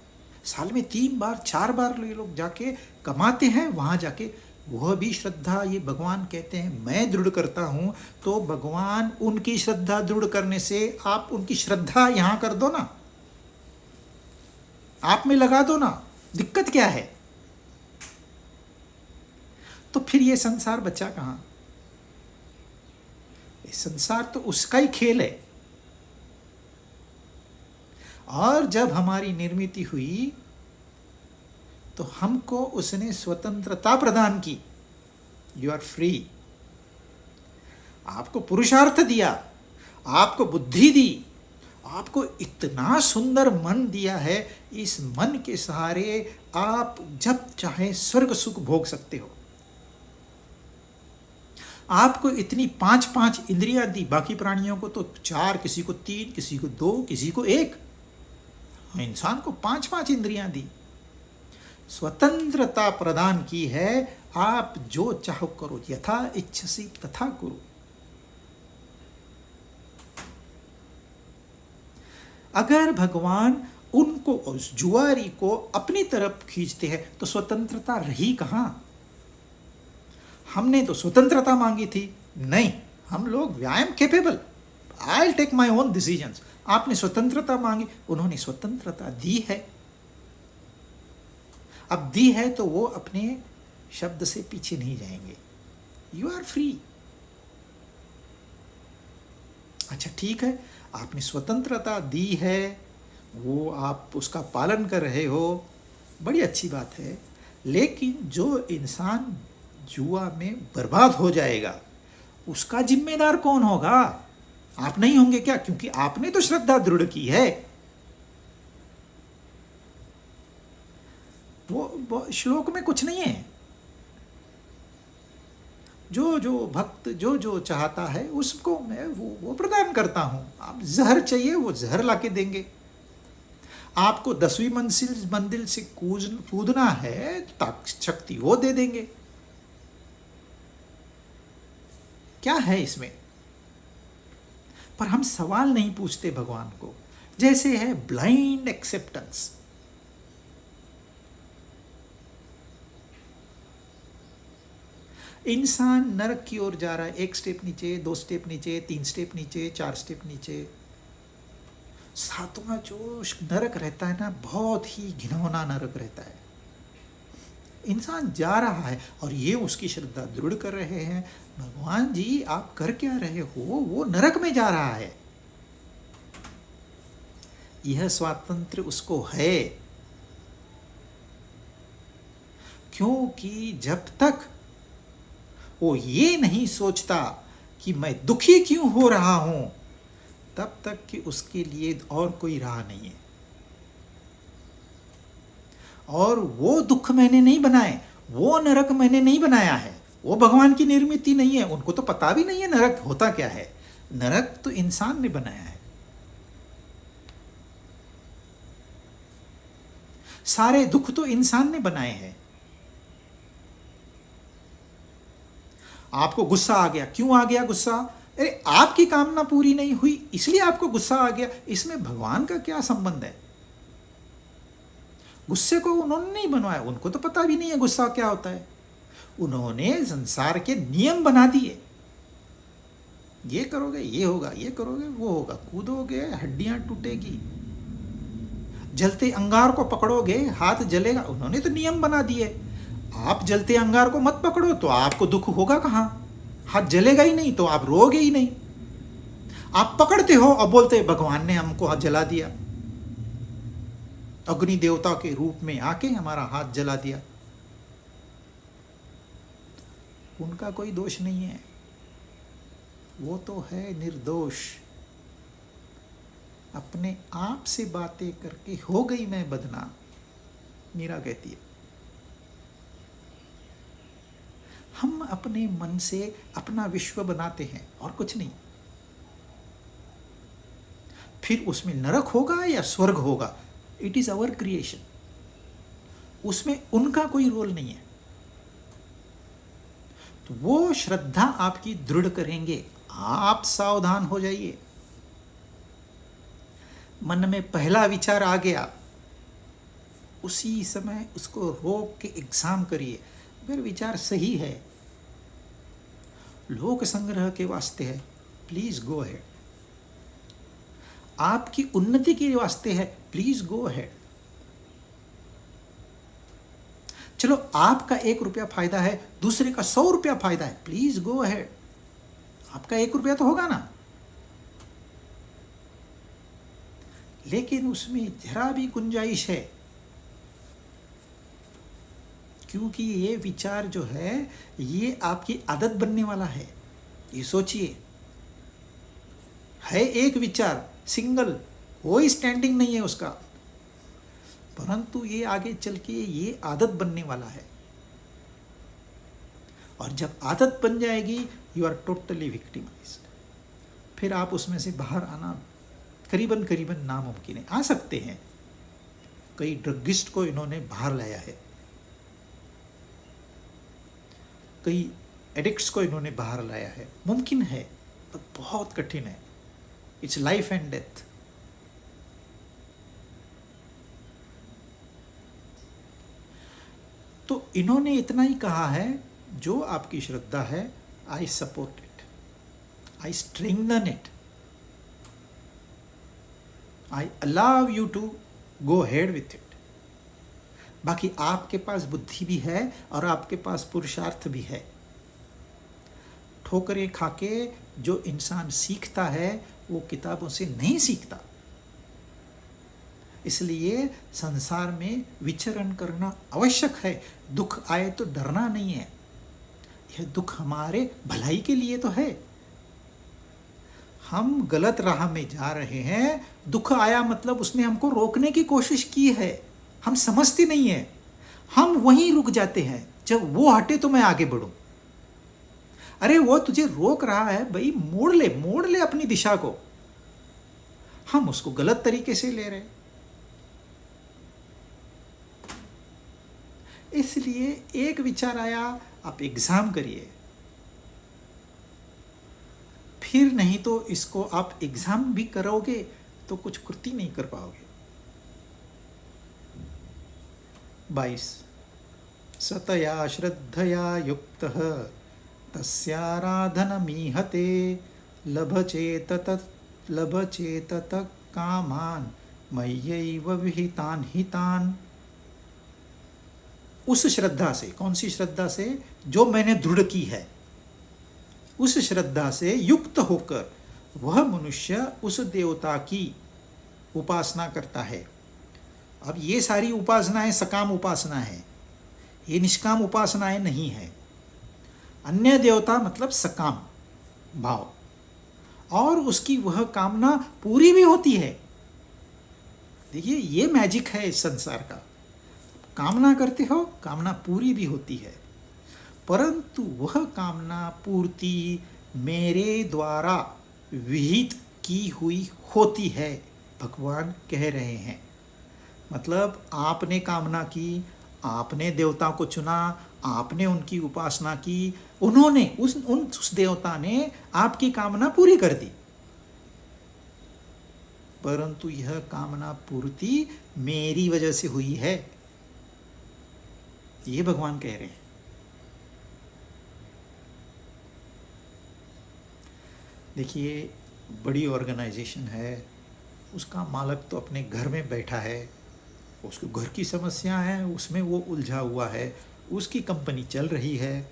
साल में 3 बार 4 बार ये लोग जाके कमाते हैं, वहां जाके। वह भी श्रद्धा, ये भगवान कहते हैं मैं दृढ़ करता हूं, तो भगवान उनकी श्रद्धा दृढ़ करने से आप उनकी श्रद्धा यहां कर दो ना, आप में लगा दो ना, दिक्कत क्या है। तो फिर ये संसार बचा कहां। ये संसार तो उसका ही खेल है। और जब हमारी निर्मिति हुई तो हमको उसने स्वतंत्रता प्रदान की। You are free. आपको पुरुषार्थ दिया, आपको बुद्धि दी, आपको इतना सुंदर मन दिया है। इस मन के सहारे आप जब चाहे स्वर्ग सुख भोग सकते हो। आपको इतनी 5 इंद्रियां दी, बाकी प्राणियों को तो 4, किसी को 3, किसी को 2, किसी को 1। इंसान को 5 इंद्रियां दी, स्वतंत्रता प्रदान की है। आप जो चाहो करो, यथा इच्छसी तथा करो। अगर भगवान उनको, उस जुआरी को अपनी तरफ खींचते हैं तो स्वतंत्रता रही कहां। हमने तो स्वतंत्रता मांगी थी, नहीं, हम लोग I am capable, I will take my own decisions. आपने स्वतंत्रता मांगी, उन्होंने स्वतंत्रता दी है। अब दी है तो वो अपने शब्द से पीछे नहीं जाएंगे। You are free. अच्छा ठीक है, आपने स्वतंत्रता दी है, वो आप उसका पालन कर रहे हो, बड़ी अच्छी बात है। लेकिन जो इंसान जुआ में बर्बाद हो जाएगा, उसका जिम्मेदार कौन होगा। आप नहीं होंगे क्या, क्योंकि आपने तो श्रद्धा दृढ़ की है। वो श्लोक में कुछ नहीं है। जो जो भक्त जो जो चाहता है उसको मैं वो प्रदान करता हूं। आप जहर चाहिए, वो जहर लाके देंगे। आपको 10वीं मंजिल से कूदना है तो शक्ति वो दे देंगे। क्या है इसमें। पर हम सवाल नहीं पूछते भगवान को। जैसे है ब्लाइंड एक्सेप्टेंस। इंसान नरक की ओर जा रहा है, 1 स्टेप नीचे, 2 स्टेप नीचे, 3 स्टेप नीचे, 4 स्टेप नीचे। 7वां जो नरक रहता है ना, बहुत ही घिनौना नरक रहता है। इंसान जा रहा है और ये उसकी श्रद्धा दृढ़ कर रहे हैं, भगवान जी आप कर क्या रहे हो, वो नरक में जा रहा है। यह स्वातंत्र उसको है, क्योंकि जब तक वो ये नहीं सोचता कि मैं दुखी क्यों हो रहा हूं, तब तक कि उसके लिए और कोई राह नहीं है। और वो दुख मैंने नहीं बनाए, वो नरक मैंने नहीं बनाया है, वो भगवान की निर्मिति नहीं है। उनको तो पता भी नहीं है नरक होता क्या है। नरक तो इंसान ने बनाया है। सारे दुख तो इंसान ने बनाए हैं। आपको गुस्सा आ गया, क्यों आ गया गुस्सा? अरे आपकी कामना पूरी नहीं हुई इसलिए आपको गुस्सा आ गया। इसमें भगवान का क्या संबंध है? गुस्से को उन्होंने नहीं बनवाया, उनको तो पता भी नहीं है गुस्सा क्या होता है। उन्होंने संसार के नियम बना दिए, ये करोगे ये होगा, ये करोगे वो होगा, कूदोगे हड्डियां टूटेगी, जलते अंगार को पकड़ोगे हाथ जलेगा। उन्होंने तो नियम बना दिए, आप जलते अंगार को मत पकड़ो तो आपको दुख होगा कहाँ, हाथ जलेगा ही नहीं तो आप रोगे ही नहीं। आप पकड़ते हो और बोलते भगवान ने हमको हाथ जला दिया, अग्नि देवता के रूप में आके हमारा हाथ जला दिया। उनका कोई दोष नहीं है, वो तो है निर्दोष। अपने आप से बातें करके हो गई मैं बदनाम, मीरा कहती है। हम अपने मन से अपना विश्व बनाते हैं और कुछ नहीं। फिर उसमें नरक होगा या स्वर्ग होगा, इट इज आवर क्रिएशन, उसमें उनका कोई रोल नहीं है। तो वो श्रद्धा आपकी दृढ़ करेंगे, आप सावधान हो जाइए। मन में पहला विचार आ गया, उसी समय उसको रोक के एग्जाम करिए। अगर विचार सही है, लोक संग्रह के वास्ते है, प्लीज गो अहेड। आपकी उन्नति के वास्ते है, प्लीज गो अहेड। चलो आपका 1 रुपया फायदा है, दूसरे का 100 रुपया फायदा है, प्लीज गो अहेड। आपका 1 रुपया तो होगा ना, लेकिन उसमें जरा भी गुंजाइश है, क्योंकि ये विचार जो है ये आपकी आदत बनने वाला है। ये सोचिए, है एक विचार सिंगल, कोई स्टैंडिंग नहीं है उसका, परंतु ये आगे चल के ये आदत बनने वाला है। और जब आदत बन जाएगी, यू आर टोटली विक्टिमाइज्ड। फिर आप उसमें से बाहर आना करीबन करीबन नामुमकिन है। आ सकते हैं, कई ड्रगिस्ट को इन्होंने बाहर लाया है, कई एडिक्ट्स को इन्होंने बाहर लाया है, मुमकिन है पर बहुत कठिन है। It's life and death. तो इन्होंने इतना ही कहा है, जो आपकी श्रद्धा है, I support it, I strengthen it, I allow you to go head with it. बाकी आपके पास बुद्धि भी है और आपके पास पुरुषार्थ भी है। ठोकरें खाके जो इंसान सीखता है वो किताबों से नहीं सीखता। इसलिए संसार में विचरण करना आवश्यक है। दुख आए तो डरना नहीं है, यह दुख हमारे भलाई के लिए तो है। हम गलत राह में जा रहे हैं, दुख आया मतलब उसने हमको रोकने की कोशिश की है, हम समझते नहीं है, हम वहीं रुक जाते हैं। जब वो हटे तो मैं आगे बढ़ूं। अरे वो तुझे रोक रहा है भाई, मोड़ ले अपनी दिशा को। हम उसको गलत तरीके से ले रहे। इसलिए एक विचार आया, आप एग्जाम करिए, फिर नहीं तो इसको आप एग्जाम भी करोगे तो कुछ कृति नहीं कर पाओगे। 22 सतया श्रद्धया युक्तः तस्याराधनमीहते लभचेत कामान मय्यैव विहितान हितान। उस श्रद्धा से, कौन सी श्रद्धा से? जो मैंने दृढ़ की है, उस श्रद्धा से युक्त होकर वह मनुष्य उस देवता की उपासना करता है। अब ये सारी उपासनाएं सकाम उपासना है, ये निष्काम उपासनाएं नहीं है। अन्य देवता मतलब सकाम भाव, और उसकी वह कामना पूरी भी होती है। देखिए ये मैजिक है इस संसार का, कामना करते हो, कामना पूरी भी होती है, परंतु वह कामना पूर्ति मेरे द्वारा विहित की हुई होती है, भगवान कह रहे हैं। मतलब आपने कामना की, आपने देवता को चुना, आपने उनकी उपासना की, उन्होंने उस देवता ने आपकी कामना पूरी कर दी, परंतु यह कामना पूर्ति मेरी वजह से हुई है, ये भगवान कह रहे हैं। देखिए, बड़ी ऑर्गेनाइजेशन है, उसका मालिक तो अपने घर में बैठा है, उसको घर की समस्या है, उसमें वो उलझा हुआ है, उसकी कंपनी चल रही है,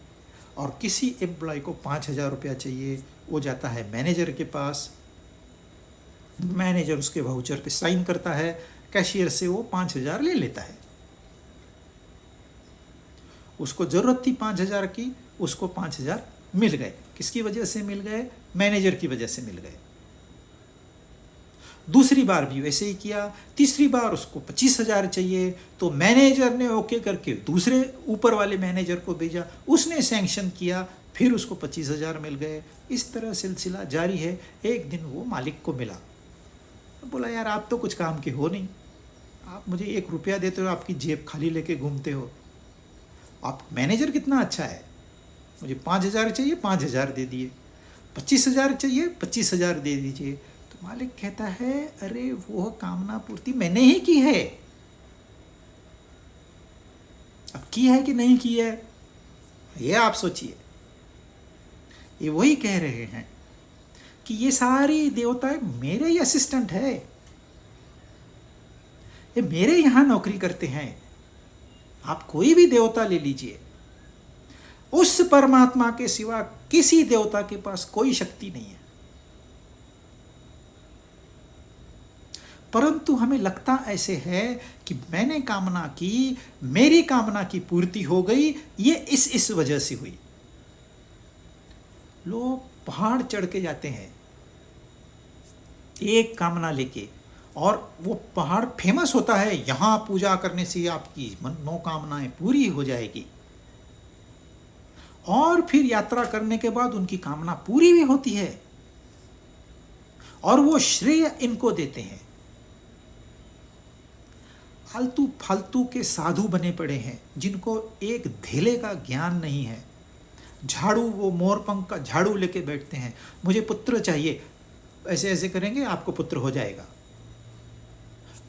और किसी एम्प्लॉय को 5,000 रुपया चाहिए, वो जाता है मैनेजर के पास, मैनेजर उसके वाउचर पे साइन करता है, कैशियर से वो 5,000 ले लेता है। उसको ज़रूरत थी 5,000 की, उसको 5,000 मिल गए। किसकी वजह से मिल गए? मैनेजर की वजह से मिल गए। दूसरी बार भी वैसे ही किया, तीसरी बार उसको 25,000 चाहिए, तो मैनेजर ने ओके करके दूसरे ऊपर वाले मैनेजर को भेजा, उसने सैंक्शन किया, फिर उसको 25,000 मिल गए। इस तरह सिलसिला जारी है। एक दिन वो मालिक को मिला, बोला यार आप तो कुछ काम के हो नहीं, आप मुझे 1 रुपया देते हो, आपकी जेब खाली लेके घूमते हो, आप मैनेजर कितना अच्छा है, मुझे 5,000 चाहिए 5,000 दे दिए, 25,000 चाहिए 25,000 दे दीजिए। तो मालिक कहता है अरे वो कामना पूर्ति मैंने ही की है, अब की है कि नहीं की है ये आप सोचिए। ये वही कह रहे हैं कि ये सारी देवताएं मेरे ही असिस्टेंट है, ये मेरे यहाँ नौकरी करते हैं। आप कोई भी देवता ले लीजिए, उस परमात्मा के सिवा किसी देवता के पास कोई शक्ति नहीं है, परंतु हमें लगता ऐसे है कि मैंने कामना की, मेरी कामना की पूर्ति हो गई, ये इस वजह से हुई। लोग पहाड़ चढ़ के जाते हैं एक कामना लेके, और वो पहाड़ फेमस होता है, यहाँ पूजा करने से आपकी मनोकामनाएं पूरी हो जाएगी, और फिर यात्रा करने के बाद उनकी कामना पूरी भी होती है, और वो श्रेय इनको देते हैं। आलतू फालतू के साधु बने पड़े हैं जिनको एक धेले का ज्ञान नहीं है। झाड़ू, वो मोरपंख का झाड़ू लेके बैठते हैं, मुझे पुत्र चाहिए, ऐसे ऐसे करेंगे आपको पुत्र हो जाएगा।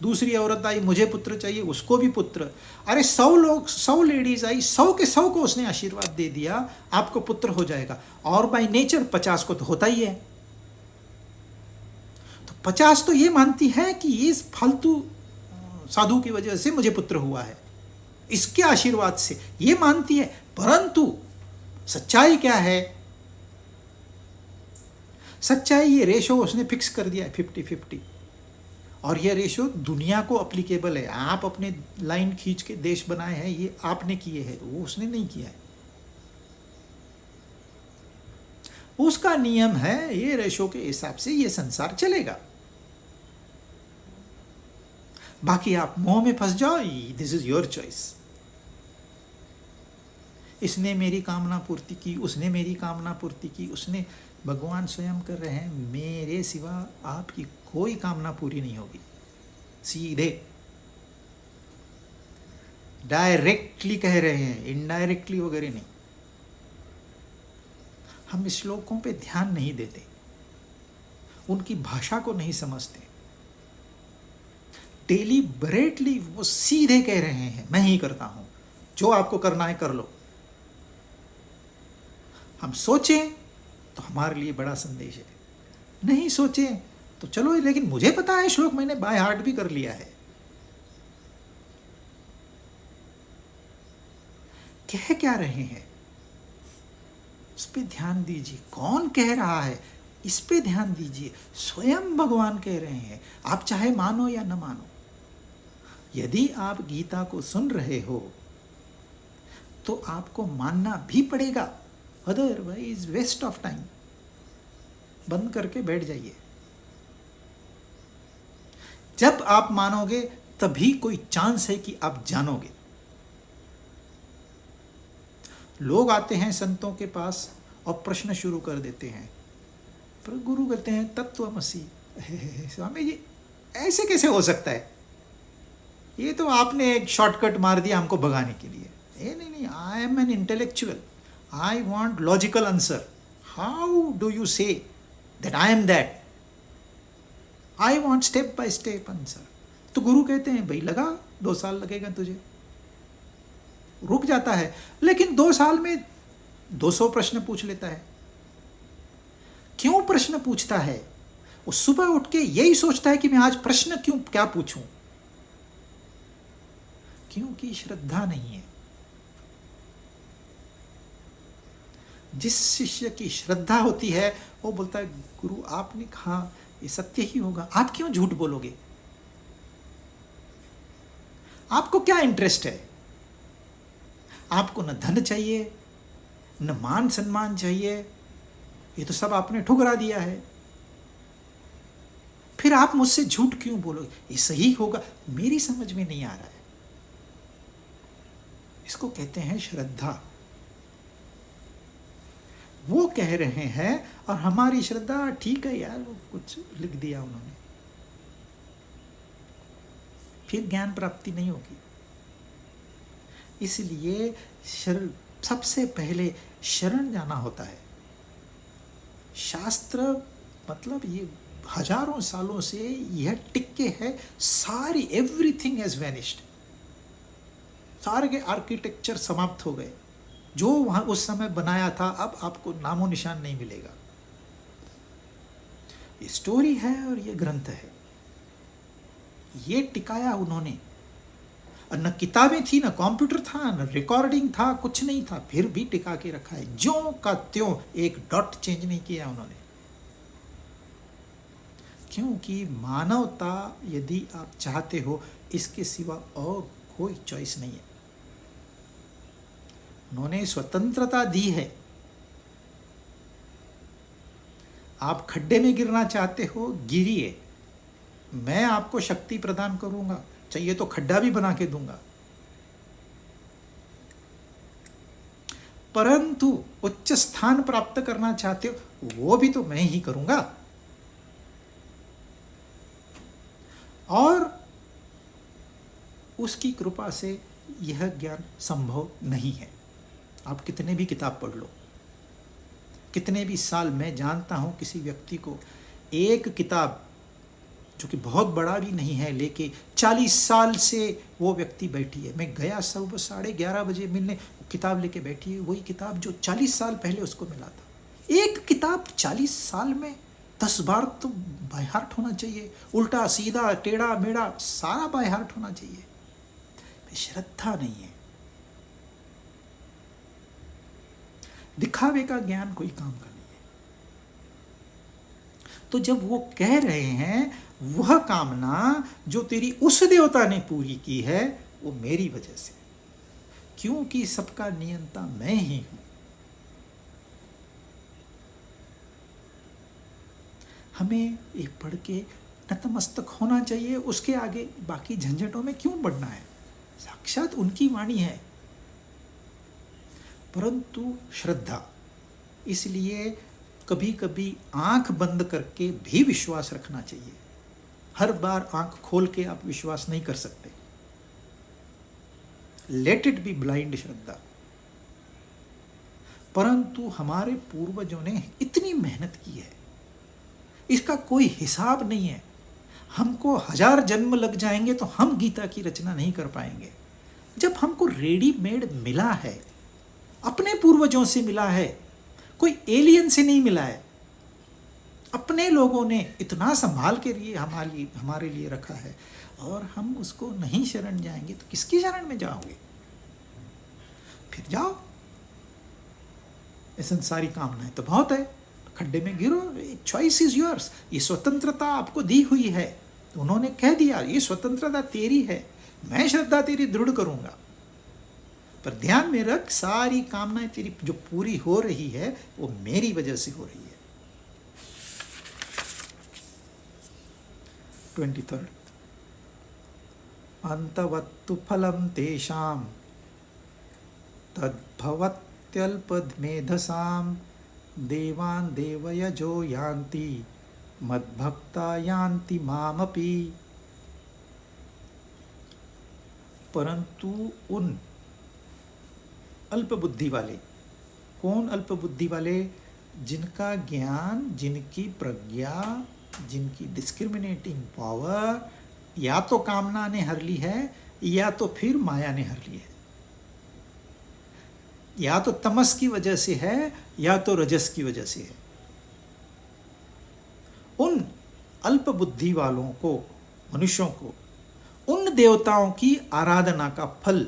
दूसरी औरत आई, मुझे पुत्र चाहिए, उसको भी पुत्र। अरे 100 लोग, 100 लेडीज आई, 100 के 100 को उसने आशीर्वाद दे दिया, आपको पुत्र हो जाएगा। और बाय नेचर 50 को तो होता ही है। तो 50 तो ये मानती है कि इस फालतू साधु की वजह से मुझे पुत्र हुआ है, इसके आशीर्वाद से, ये मानती है। परंतु सच्चाई क्या है? सच्चाई ये रेशो उसने फिक्स कर दिया है 50-50, और ये रेशो दुनिया को अप्लीकेबल है। आप अपने लाइन खींच के देश बनाए हैं, ये आपने किए हैं, वो उसने नहीं किया है। उसका नियम है, ये रेशो के हिसाब से ये संसार चलेगा। बाकी आप मोह में फंस जाओ, दिस इज योर चॉइस। इसने मेरी कामना पूर्ति की, उसने मेरी कामना पूर्ति की, उसने, भगवान स्वयं कर रहे हैं मेरे सिवा आपकी कोई कामना पूरी नहीं होगी। सीधे डायरेक्टली कह रहे हैं, इनडायरेक्टली वगैरह नहीं। हम इस श्लोकों पे ध्यान नहीं देते, उनकी भाषा को नहीं समझते। डेलिबरेटली वो सीधे कह रहे हैं मैं ही करता हूं, जो आपको करना है कर लो। हम सोचें तो हमारे लिए बड़ा संदेश है, नहीं सोचें तो चलो, लेकिन मुझे पता है श्लोक, मैंने बाय हार्ट भी कर लिया है। कह क्या रहे हैं इस पे ध्यान दीजिए। कौन कह रहा है इस पे ध्यान दीजिए। स्वयं भगवान कह रहे हैं, आप चाहे मानो या न मानो। यदि आप गीता को सुन रहे हो तो आपको मानना भी पड़ेगा, अदरवाइज वेस्ट ऑफ टाइम। बंद करके बैठ जाइए। जब आप मानोगे तभी कोई चांस है कि आप जानोगे। लोग आते हैं संतों के पास और प्रश्न शुरू कर देते हैं, पर गुरु कहते हैं तत्वमसि। स्वामी जी ऐसे कैसे हो सकता है? ये तो आपने एक शॉर्टकट मार दिया हमको भगाने के लिए, ए नहीं नहीं, I M an intellectual, I want logical answer, how do you say that I am that, I want step by step answer. तो गुरु कहते हैं भाई लगा, 2 साल लगेगा तुझे, रुक जाता है, लेकिन 2 साल में 200 प्रश्न पूछ लेता है। क्यों प्रश्न पूछता है? वो सुबह उठ के यही सोचता है कि मैं आज प्रश्न क्यों क्या पूछूं, क्योंकि श्रद्धा नहीं है। जिस शिष्य की श्रद्धा होती है वो बोलता है गुरु आपने कहा ये सत्य ही होगा, आप क्यों झूठ बोलोगे? आपको क्या इंटरेस्ट है? आपको न धन चाहिए, न मान सम्मान चाहिए, ये तो सब आपने ठुकरा दिया है, फिर आप मुझसे झूठ क्यों बोलोगे? ये सही होगा, मेरी समझ में नहीं आ रहा है। इसको कहते हैं श्रद्धा। वो कह रहे हैं और हमारी श्रद्धा ठीक है यार, वो कुछ लिख दिया उन्होंने, फिर ज्ञान प्राप्ति नहीं होगी। इसलिए सबसे पहले शरण जाना होता है। शास्त्र मतलब ये हजारों सालों से यह टिके है, सारी एवरीथिंग हैज वैनिश्ड, सारे के आर्किटेक्चर समाप्त हो गए, जो वहां उस समय बनाया था अब आपको नामो निशान नहीं मिलेगा। ये स्टोरी है और ये ग्रंथ है, ये टिकाया उन्होंने। और न किताबें थी, न कंप्यूटर था, न रिकॉर्डिंग था, कुछ नहीं था, फिर भी टिका के रखा है, ज्यों का त्यों, एक डॉट चेंज नहीं किया उन्होंने। क्योंकि मानवता यदि आप चाहते हो, इसके सिवा और कोई चॉइस नहीं है। उन्होंने स्वतंत्रता दी है। आप खड्डे में गिरना चाहते हो, गिरिए, मैं आपको शक्ति प्रदान करूंगा, चाहिए तो खड्डा भी बना के दूंगा। परंतु उच्च स्थान प्राप्त करना चाहते हो, वो भी तो मैं ही करूंगा। और उसकी कृपा से यह ज्ञान संभव नहीं है। आप कितने भी किताब पढ़ लो, कितने भी साल, मैं जानता हूं किसी व्यक्ति को एक किताब जो कि बहुत बड़ा भी नहीं है लेके 40 साल से वो व्यक्ति बैठी है। मैं गया सुबह 11:30 बजे मिलने, किताब लेके बैठी है, वही किताब जो 40 साल पहले उसको मिला था। एक किताब 40 साल में 10 बार तो बाय हार्ट होना चाहिए, उल्टा सीधा टेढ़ा मेढ़ा सारा बाय हार्ट होना चाहिए। श्रद्धा नहीं है, दिखावे का ज्ञान कोई काम का नहीं है। तो जब वो कह रहे हैं वह कामना जो तेरी उस देवता ने पूरी की है वो मेरी वजह से, क्योंकि सबका नियंता मैं ही हूं। हमें ये पढ़ के नतमस्तक होना चाहिए, उसके आगे बाकी झंझटों में क्यों बढ़ना है? साक्षात उनकी वाणी है। परंतु श्रद्धा, इसलिए कभी कभी आंख बंद करके भी विश्वास रखना चाहिए। हर बार आंख खोल के आप विश्वास नहीं कर सकते। लेट इट बी ब्लाइंड श्रद्धा। परंतु हमारे पूर्वजों ने इतनी मेहनत की है, इसका कोई हिसाब नहीं है। हमको 1000 जन्म लग जाएंगे तो हम गीता की रचना नहीं कर पाएंगे। जब हमको रेडीमेड मिला है, अपने पूर्वजों से मिला है, कोई एलियन से नहीं मिला है, अपने लोगों ने इतना संभाल के लिए हमारे लिए रखा है, और हम उसको नहीं शरण जाएंगे तो किसकी शरण में जाओगे? फिर जाओ, ये संसारी कामनाएं तो बहुत है, खड्डे में गिरो, चॉइस इज योर्स। ये स्वतंत्रता आपको दी हुई है, तो उन्होंने कह दिया ये स्वतंत्रता तेरी है, मैं श्रद्धा तेरी दृढ़ करूंगा, पर ध्यान में रख सारी कामनाएं तेरी जो पूरी हो रही है वो मेरी वजह से हो रही है। 23 अंतवत्तु फलम तेषाम तद्भवत्यल्पमेधसाम देवान् देवयजो यान्ति मद्भक्ता यान्ति मामपि। परंतु उन अल्प बुद्धि वाले। कौन अल्प बुद्धि वाले? जिनका ज्ञान, जिनकी प्रज्ञा, जिनकी डिस्क्रिमिनेटिंग पावर या तो कामना ने हर ली है या तो फिर माया ने हर ली है। या तो तमस की वजह से है या तो रजस की वजह से है। उन अल्प बुद्धि वालों को, मनुष्यों को, उन देवताओं की आराधना का फल,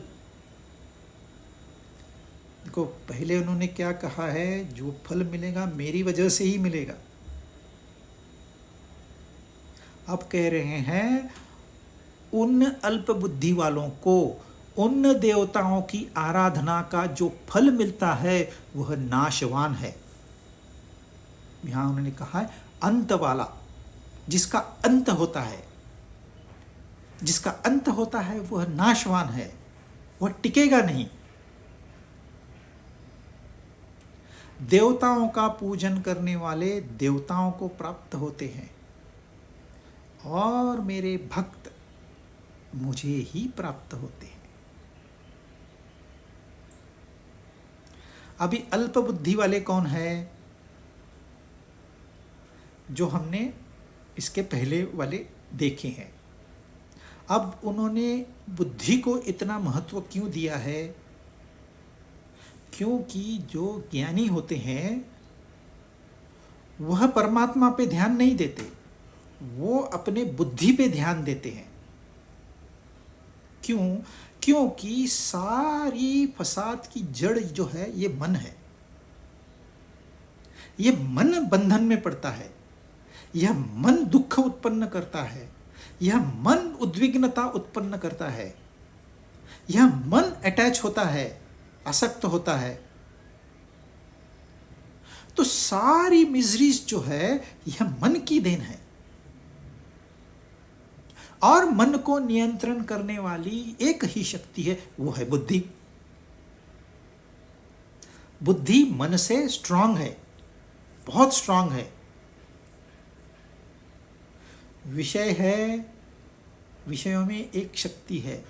देखो पहले उन्होंने क्या कहा है, जो फल मिलेगा मेरी वजह से ही मिलेगा। अब कह रहे हैं उन अल्प बुद्धि वालों को उन देवताओं की आराधना का जो फल मिलता है वह नाशवान है। यहां उन्होंने कहा है अंत वाला, जिसका अंत होता है, जिसका अंत होता है वह नाशवान है, वह टिकेगा नहीं। देवताओं का पूजन करने वाले देवताओं को प्राप्त होते हैं और मेरे भक्त मुझे ही प्राप्त होते हैं। अभी अल्प बुद्धि वाले कौन है? जो हमने इसके पहले वाले देखे हैं। अब उन्होंने बुद्धि को इतना महत्व क्यों दिया है? क्योंकि जो ज्ञानी होते हैं वह परमात्मा पे ध्यान नहीं देते, वो अपने बुद्धि पे ध्यान देते हैं। क्यों? क्योंकि सारी फसाद की जड़ जो है ये मन है। ये मन बंधन में पड़ता है, यह मन दुख उत्पन्न करता है, यह मन उद्विग्नता उत्पन्न करता है, यह मन अटैच होता है, आसक्त होता है। तो सारी मिजरीज जो है यह मन की देन है। और मन को नियंत्रण करने वाली एक ही शक्ति है, वो है बुद्धि। बुद्धि मन से स्ट्रांग है, बहुत स्ट्रांग है। विषय है, विषयों में एक शक्ति है,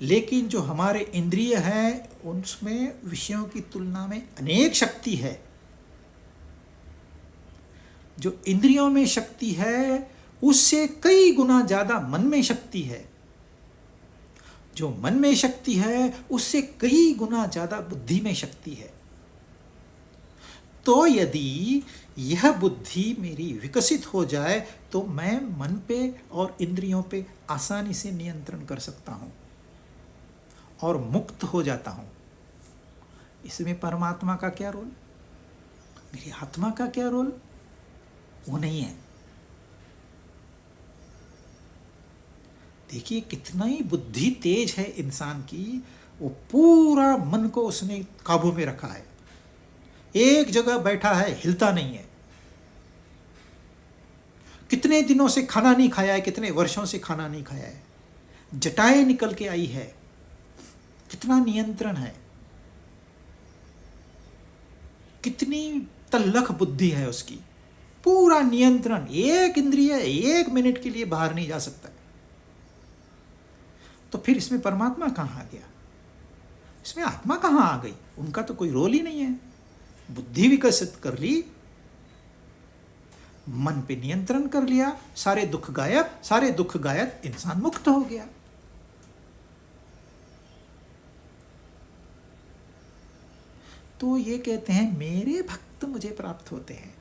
लेकिन जो हमारे इंद्रिय हैं उसमें विषयों की तुलना में अनेक शक्ति है। जो इंद्रियों में शक्ति है उससे कई गुना ज्यादा मन में शक्ति है। जो मन में शक्ति है उससे कई गुना ज्यादा बुद्धि में शक्ति है। तो यदि यह बुद्धि मेरी विकसित हो जाए तो मैं मन पे और इंद्रियों पे आसानी से नियंत्रण कर सकता हूं और मुक्त हो जाता हूं। इसमें परमात्मा का क्या रोल, मेरी आत्मा का क्या रोल? वो नहीं है। देखिए कितना ही बुद्धि तेज है इंसान की, वो पूरा मन को उसने काबू में रखा है। एक जगह बैठा है, हिलता नहीं है। कितने दिनों से खाना नहीं खाया है, कितने वर्षों से खाना नहीं खाया है, जटाएं निकल के आई है। कितना नियंत्रण है, कितनी तल्लख बुद्धि है उसकी, पूरा नियंत्रण। एक इंद्रिय एक मिनट के लिए बाहर नहीं जा सकता। तो फिर इसमें परमात्मा कहाँ आ गया, इसमें आत्मा कहाँ आ गई? उनका तो कोई रोल ही नहीं है। बुद्धि विकसित कर ली, मन पे नियंत्रण कर लिया, सारे दुख गायब, सारे दुख गायब, इंसान मुक्त हो गया। तो ये कहते हैं मेरे भक्त मुझे प्राप्त होते हैं।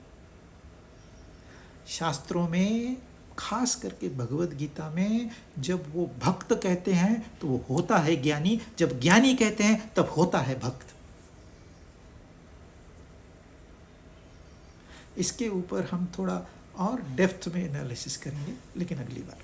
शास्त्रों में खास करके भगवत गीता में जब वो भक्त कहते हैं तो वो होता है ज्ञानी, जब ज्ञानी कहते हैं तब होता है भक्त। इसके ऊपर हम थोड़ा और डेप्थ में एनालिसिस करेंगे, लेकिन अगली बार।